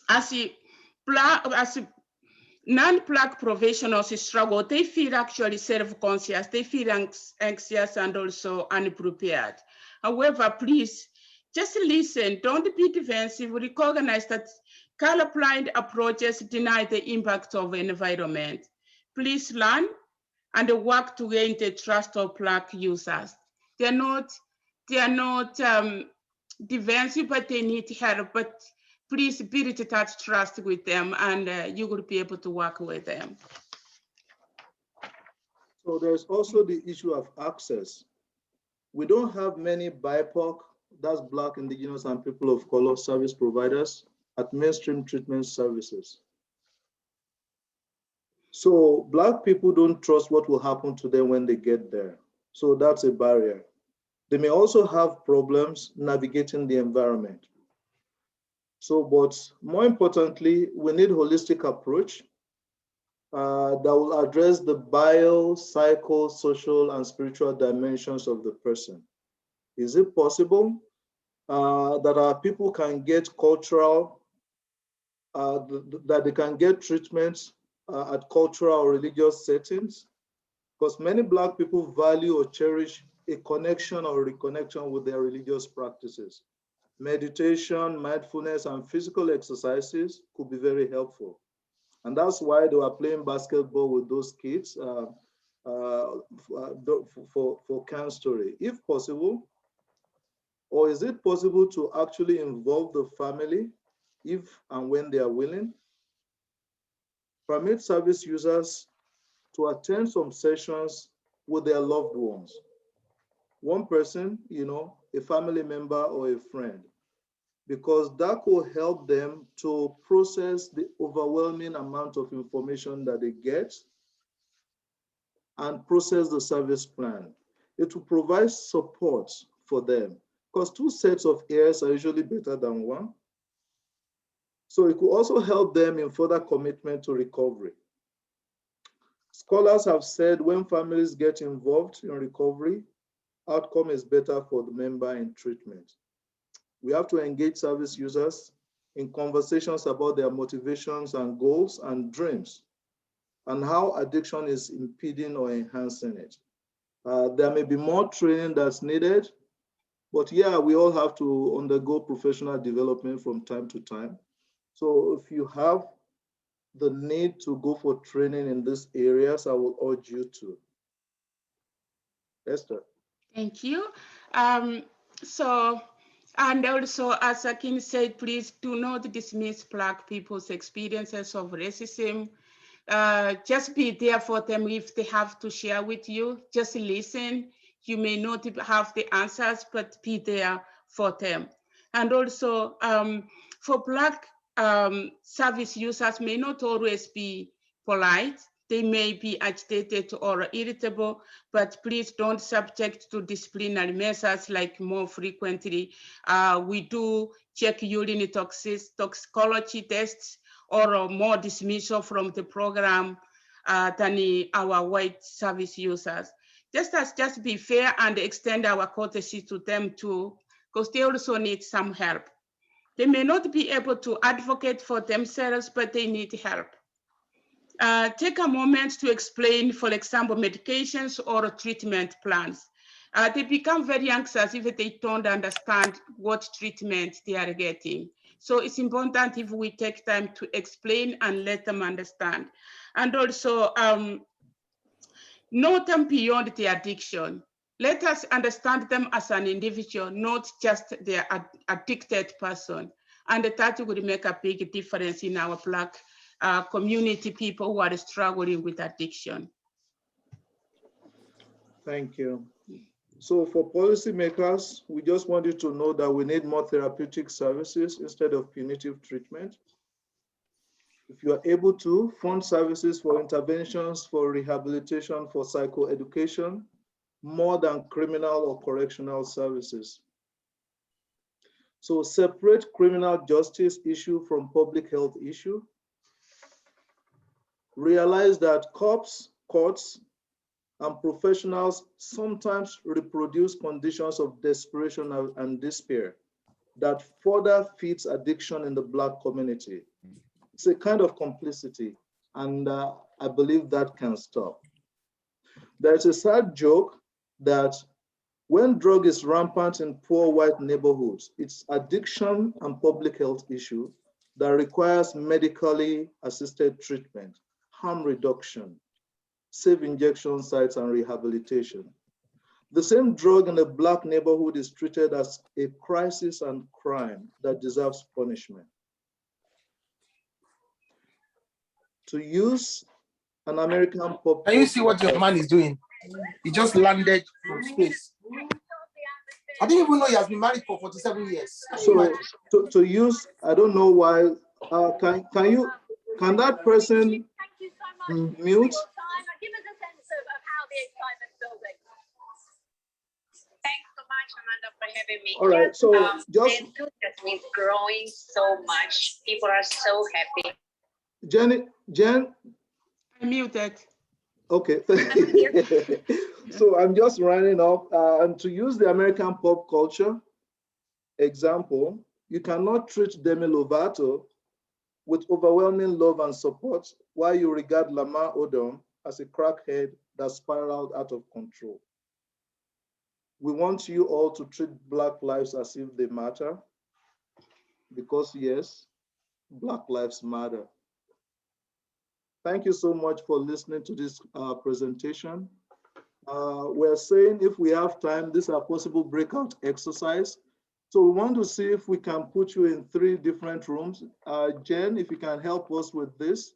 as non-Black professionals struggle, they feel actually self-conscious, they feel anxious and also unprepared. However, please just listen, don't be defensive, recognize that colorblind approaches deny the impact of the environment. Please learn and work to gain the trust of Black users. They are not defensive, but they need help. But please build that trust with them, and you will be able to work with them. So there's also the issue of access. We don't have many BIPOC, that's Black, Indigenous, and people of color service providers at mainstream treatment services. So Black people don't trust what will happen to them when they get there. So that's a barrier. They may also have problems navigating the environment. So, but more importantly, we need a holistic approach that will address the bio, psycho, social, and spiritual dimensions of the person. Is it possible that our people can get cultural, that they can get treatments at cultural or religious settings? Because many Black people value or cherish a connection or reconnection with their religious practices. Meditation, mindfulness, and physical exercises could be very helpful. And that's why they were playing basketball with those kids for Can's story. If possible, or is it possible to actually involve the family if and when they are willing? Permit service users to attend some sessions with their loved ones. One person, a family member or a friend, because that will help them to process the overwhelming amount of information that they get and process the service plan. It will provide support for them, because 2 sets of ears are usually better than 1. So it could also help them in further commitment to recovery. Scholars have said when families get involved in recovery, outcome is better for the member in treatment. We have to engage service users in conversations about their motivations and goals and dreams, and how addiction is impeding or enhancing it. There may be more training that's needed, but yeah, we all have to undergo professional development from time to time. So if you have the need to go for training in these areas, I will urge you to. Esther. Thank you. And also, as Akin said, please do not dismiss Black people's experiences of racism. Just be there for them if they have to share with you. Just listen. You may not have the answers, but be there for them. And also, for Black service users may not always be polite. They may be agitated or irritable, but please don't subject to disciplinary measures like more frequently. We do check urine toxicology tests or more dismissal from the program than our white service users. Just be fair and extend our courtesy to them too, because they also need some help. They may not be able to advocate for themselves, but they need help. Take a moment to explain, for example, medications or treatment plans. They become very anxious if they don't understand what treatment they are getting. So it's important if we take time to explain and let them understand. And also, know them beyond the addiction. Let us understand them as an individual, not just their addicted person. And that would make a big difference in our Black community, people who are struggling with addiction. Thank you. So for policymakers, we just want you to know that we need more therapeutic services instead of punitive treatment. If you are able to, fund services for interventions, for rehabilitation, for psychoeducation, more than criminal or correctional services. So separate criminal justice issue from public health issue. Realize that cops, courts, and professionals sometimes reproduce conditions of desperation and despair that further feeds addiction in the Black community. It's a kind of complicity, and I believe that can stop. There's a sad joke that when drug is rampant in poor white neighborhoods, it's addiction and public health issue that requires medically assisted treatment, harm reduction, safe injection sites, and rehabilitation. The same drug in a Black neighborhood is treated as a crisis and crime that deserves punishment. to use an American pop Can you see what culture. your man is doing? He just landed from space. I didn't even know he has been married for 47 years. So to use, I don't know why. Can that person mute? Give us a sense of how the excitement's building. Thanks so much, Amanda, for having me. All right, so just the enthusiasm is growing so much. People are so happy. Jen. I'm muted. Okay. So I'm just running off. And to use the American pop culture example, you cannot treat Demi Lovato with overwhelming love and support while you regard Lamar Odom as a crackhead that spiraled out of control. We want you all to treat Black lives as if they matter, because yes, Black lives matter. Thank you so much for listening to this presentation. We're saying if we have time, these are possible breakout exercise. So we want to see if we can put you in 3 different rooms. Jen, if you can help us with this.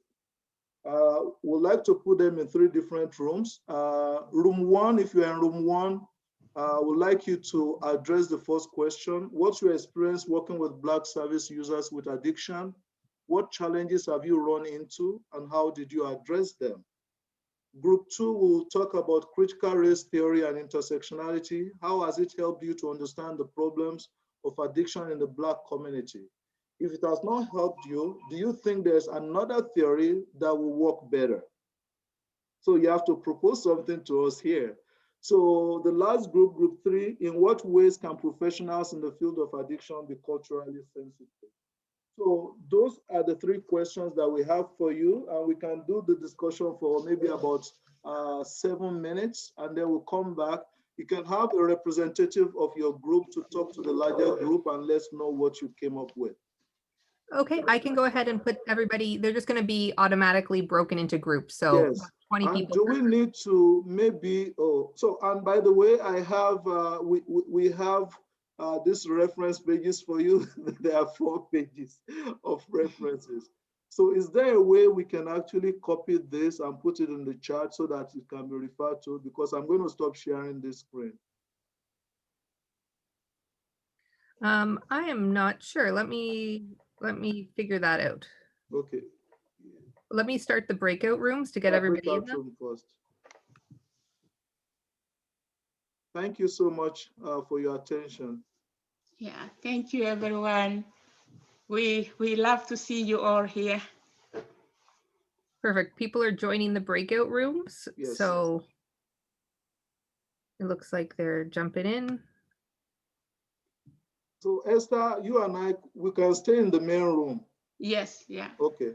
We'd like to put them in 3 different rooms. Room 1, if you're in room 1, we'd like you to address the first question. What's your experience working with Black service users with addiction? What challenges have you run into and how did you address them? Group 2 will talk about critical race theory and intersectionality. How has it helped you to understand the problems of addiction in the Black community? If it has not helped you, do you think there's another theory that will work better? So you have to propose something to us here. So the last group, group 3, in what ways can professionals in the field of addiction be culturally sensitive? So those are the 3 questions that we have for you, and we can do the discussion for maybe about 7 minutes, and then we'll come back. You can have a representative of your group to talk to the larger group and let's know what you came up with. Okay, I can go ahead and put everybody, they're just going to be automatically broken into groups. So Yes. 20 And people. do we need to maybe, and by the way, I have, we have these reference pages for you. There are 4 pages of references. So is there a way we can actually copy this and put it in the chat so that it can be referred to? Because I'm going to stop sharing this screen. I am not sure. Let me figure that out. Okay. Let me start the breakout rooms to get everybody in them. Room first. Thank you so much for your attention. Yeah, thank you, everyone. We love to see you all here. Perfect. People are joining the breakout rooms. Yes. So it looks like they're jumping in. So Esther, you and I, we can stay in the main room. Yes, yeah. Okay.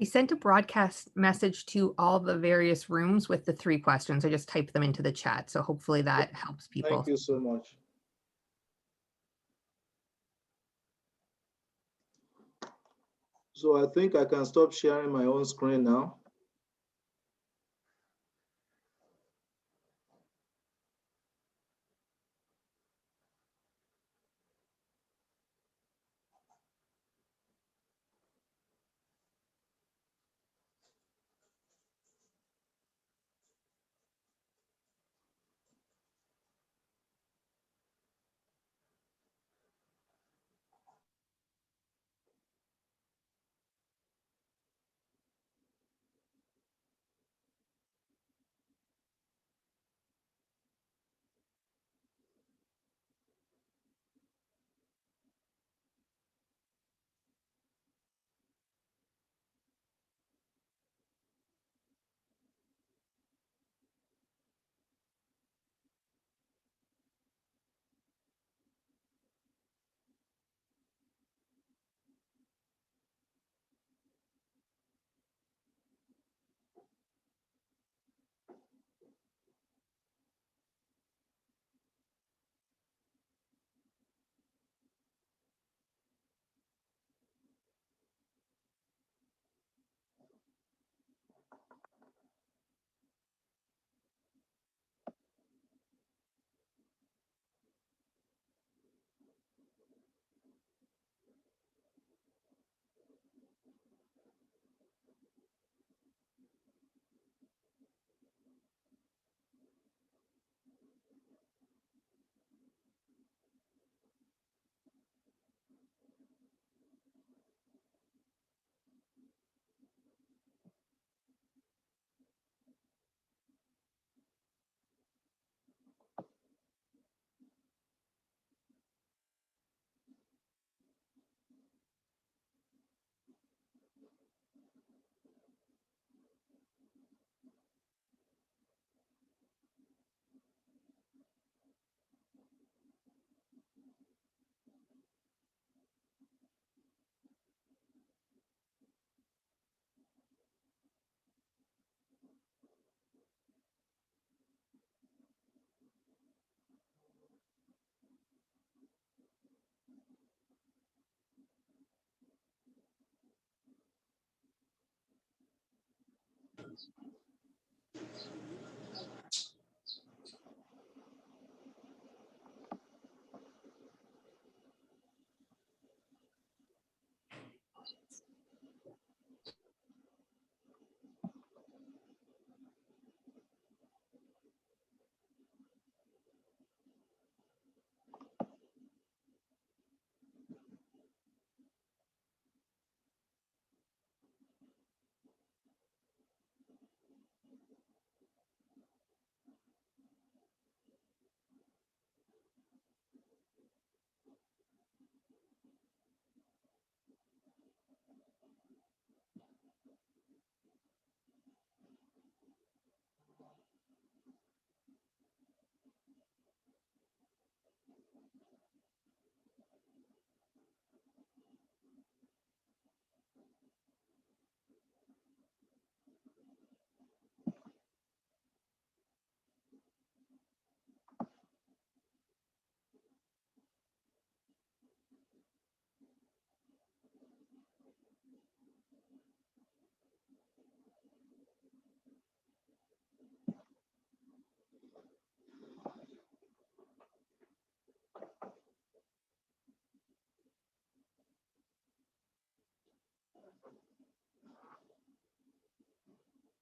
I sent a broadcast message to all the various rooms with the 3 questions. I just typed them into the chat. So hopefully that helps people. Thank you so much. So I think I can stop sharing my own screen now.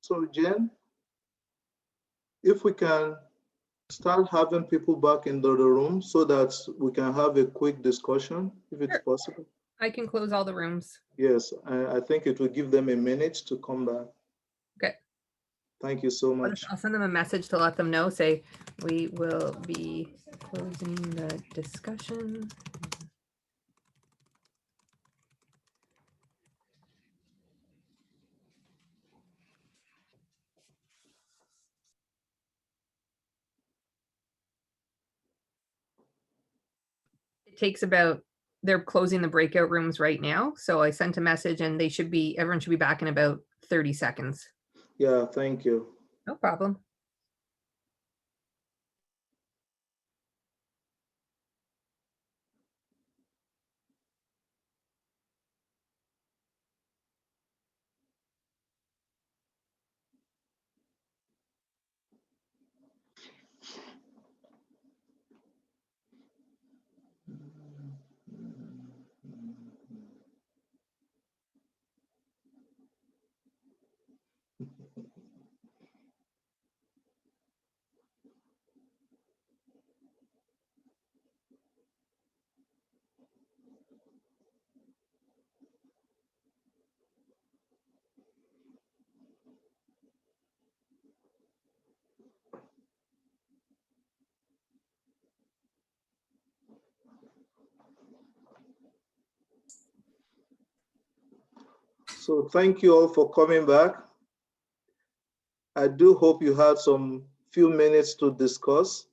So Jen, if we can start having people back into the room so that we can have a quick discussion, if it's Sure. possible. I can close all the rooms. Yes, I think it will give them a minute to come back. Okay. Thank you so much. I'll send them a message to let them know, say, we will be closing the discussion. It takes about they're closing the breakout rooms right now. So I sent a message and everyone should be back in about 30 seconds. Yeah, thank you. No problem. So thank you all for coming back. I do hope you had some few minutes to discuss.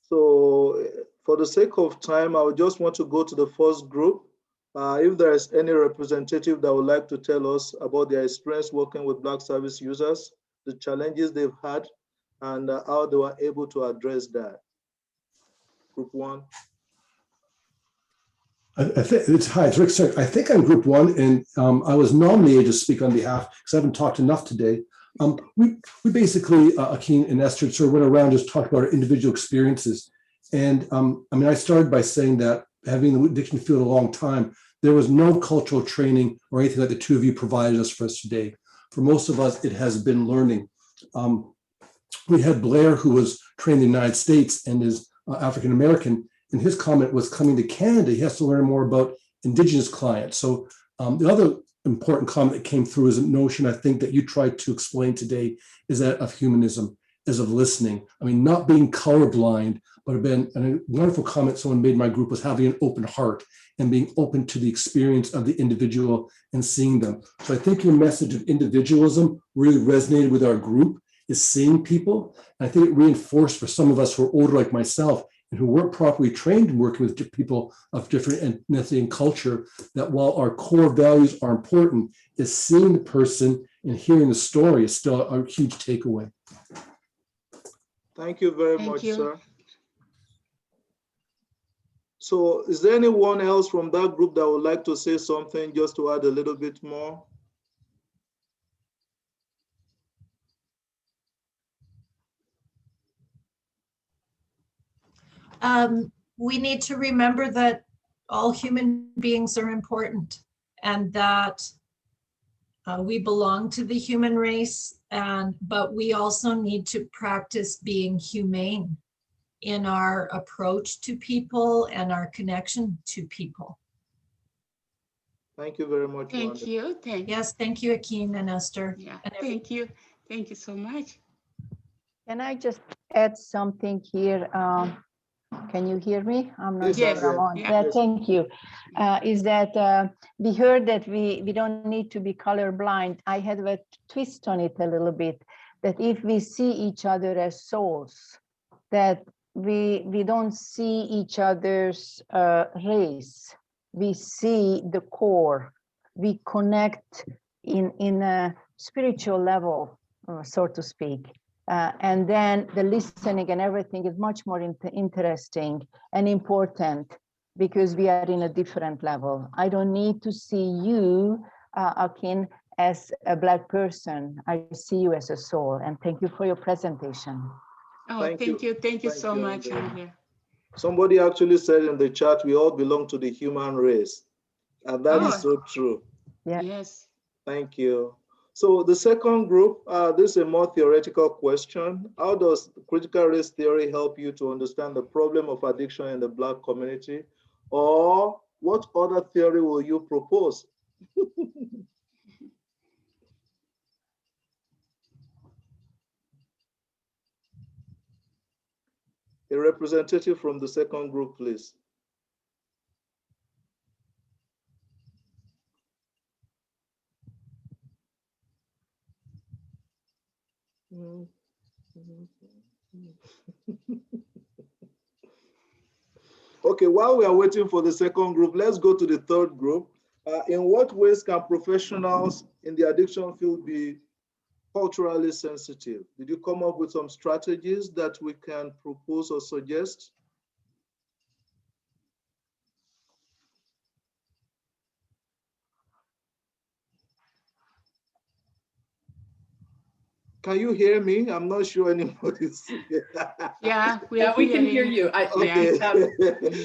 So for the sake of time, I would just want to go to the first group. If there is any representative that would like to tell us about their experience working with Black service users, the challenges they've had, and how they were able to address that. Group one. I think it's Rick Stark. I think I'm group one, and I was nominated to speak on behalf because I haven't talked enough today. We basically, Akin and Esther, sort of went around just talked about our individual experiences. And I mean, I started by saying that having the addiction field a long time, there was no cultural training or anything like the two of you provided us for us today. For most of us, it has been learning. We had Blair, who was trained in the United States and is African-American, and his comment was coming to Canada, he has to learn more about Indigenous clients. So the other important comment that came through is a notion I think that you tried to explain today is that of humanism, is of listening. I mean, not being colorblind, but a wonderful comment someone made in my group was having an open heart and being open to the experience of the individual and seeing them. So I think your message of individualism really resonated with our group, is seeing people. And I think it reinforced for some of us who are older like myself and who weren't properly trained in working with people of different ethnicity and culture, that while our core values are important, is seeing the person and hearing the story is still a huge takeaway. Thank you very much, sir. So is there anyone else from that group that would like to say something just to add a little bit more? We need to remember that all human beings are important and that we belong to the human race, but we also need to practice being humane in our approach to people and our connection to people. Thank you very much. Thank Wanda. you. Yes, thank you, Akin and Esther. Yeah, and thank you. Thank you so much. Can I just add something here? Can you hear me? I'm not Yes, sure I'm on. yeah. Thank you. Is that we heard that we don't need to be colorblind. I had a twist on it a little bit, that if we see each other as souls, that we don't see each other's race. We see the core. We connect in a spiritual level, so to speak. And then the listening and everything is much more interesting and important because we are in a different level. I don't need to see you, Akin, as a Black person. I see you as a soul. And thank you for your presentation. Oh, Thank you. Thank you Thank so you, much, Andrea. Andrea. Somebody actually said in the chat, we all belong to the human race. And that is so true. Yeah. Yes. Thank you. So the second group, this is a more theoretical question. How does critical race theory help you to understand the problem of addiction in the Black community? Or what other theory will you propose? A representative from the second group, please. Okay, while we are waiting for the second group, let's go to the third group. In what ways can professionals in the addiction field be culturally sensitive? Did you come up with some strategies that we can propose or suggest? Can you hear me? I'm not sure anybody's. Yeah, Yeah, we can hear you. Okay.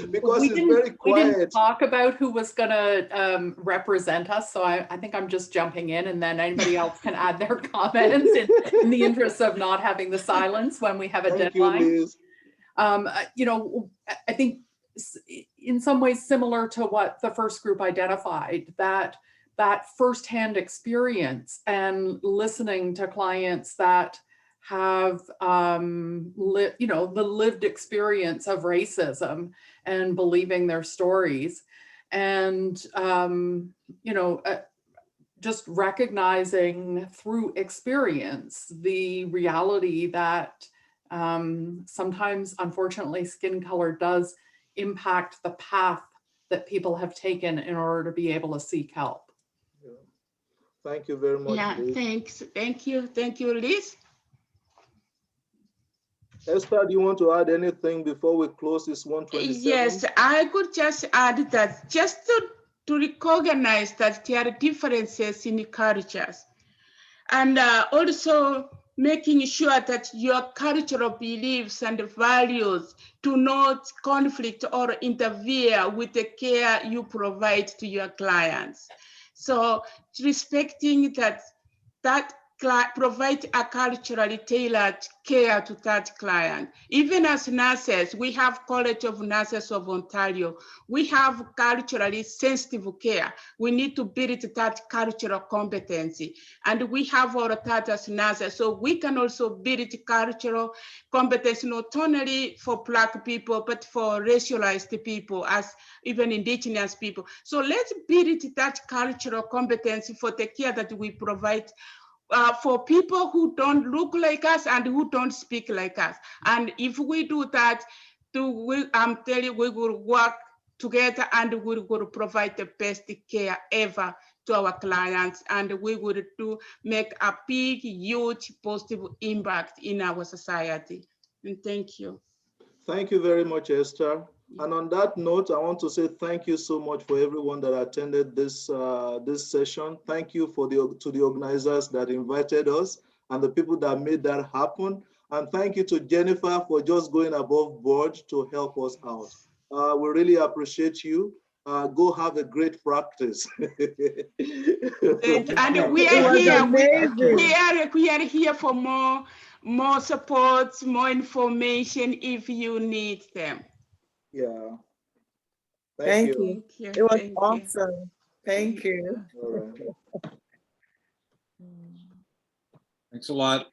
Because it's very quiet. We didn't talk about who was going to represent us, so I think I'm just jumping in, and then anybody else can add their comments in the interest of not having the silence when we have a deadline. You, Liz. You know, I think in some ways similar to what the first group identified, that firsthand experience and listening to clients that have you know, the lived experience of racism and believing their stories, and you know, just recognizing through experience the reality that sometimes, unfortunately, skin color does impact the path that people have taken in order to be able to seek help. Thank you very much. Yeah, Liz. thanks. Thank you, Liz. Esther, do you want to add anything before we close this 127? Yes, I could just add that just to recognize that there are differences in cultures, and also making sure that your cultural beliefs and values do not conflict or interfere with the care you provide to your clients. So respecting that provide a culturally tailored care to that client. Even as nurses, we have College of Nurses of Ontario. We have culturally sensitive care. We need to build that cultural competency. And we have all of that as nurses. So we can also build cultural competence, not only for Black people, but for racialized people, as even Indigenous people. So let's build that cultural competency for the care that we provide for people who don't look like us and who don't speak like us. And if we do that, I'm telling you, we will work together and we will provide the best care ever to our clients, and we will make a big, huge, positive impact in our society. And thank you. Thank you very much, Esther. And on that note, I want to say thank you so much for everyone that attended this this session. Thank you to the organizers that invited us and the people that made that happen. And thank you to Jennifer for just going above board to help us out. We really appreciate you. Go have a great practice. And we are here. We are here for more support, more information if you need them. Yeah. Thank you. It was awesome. Thank you. All right. Thanks a lot.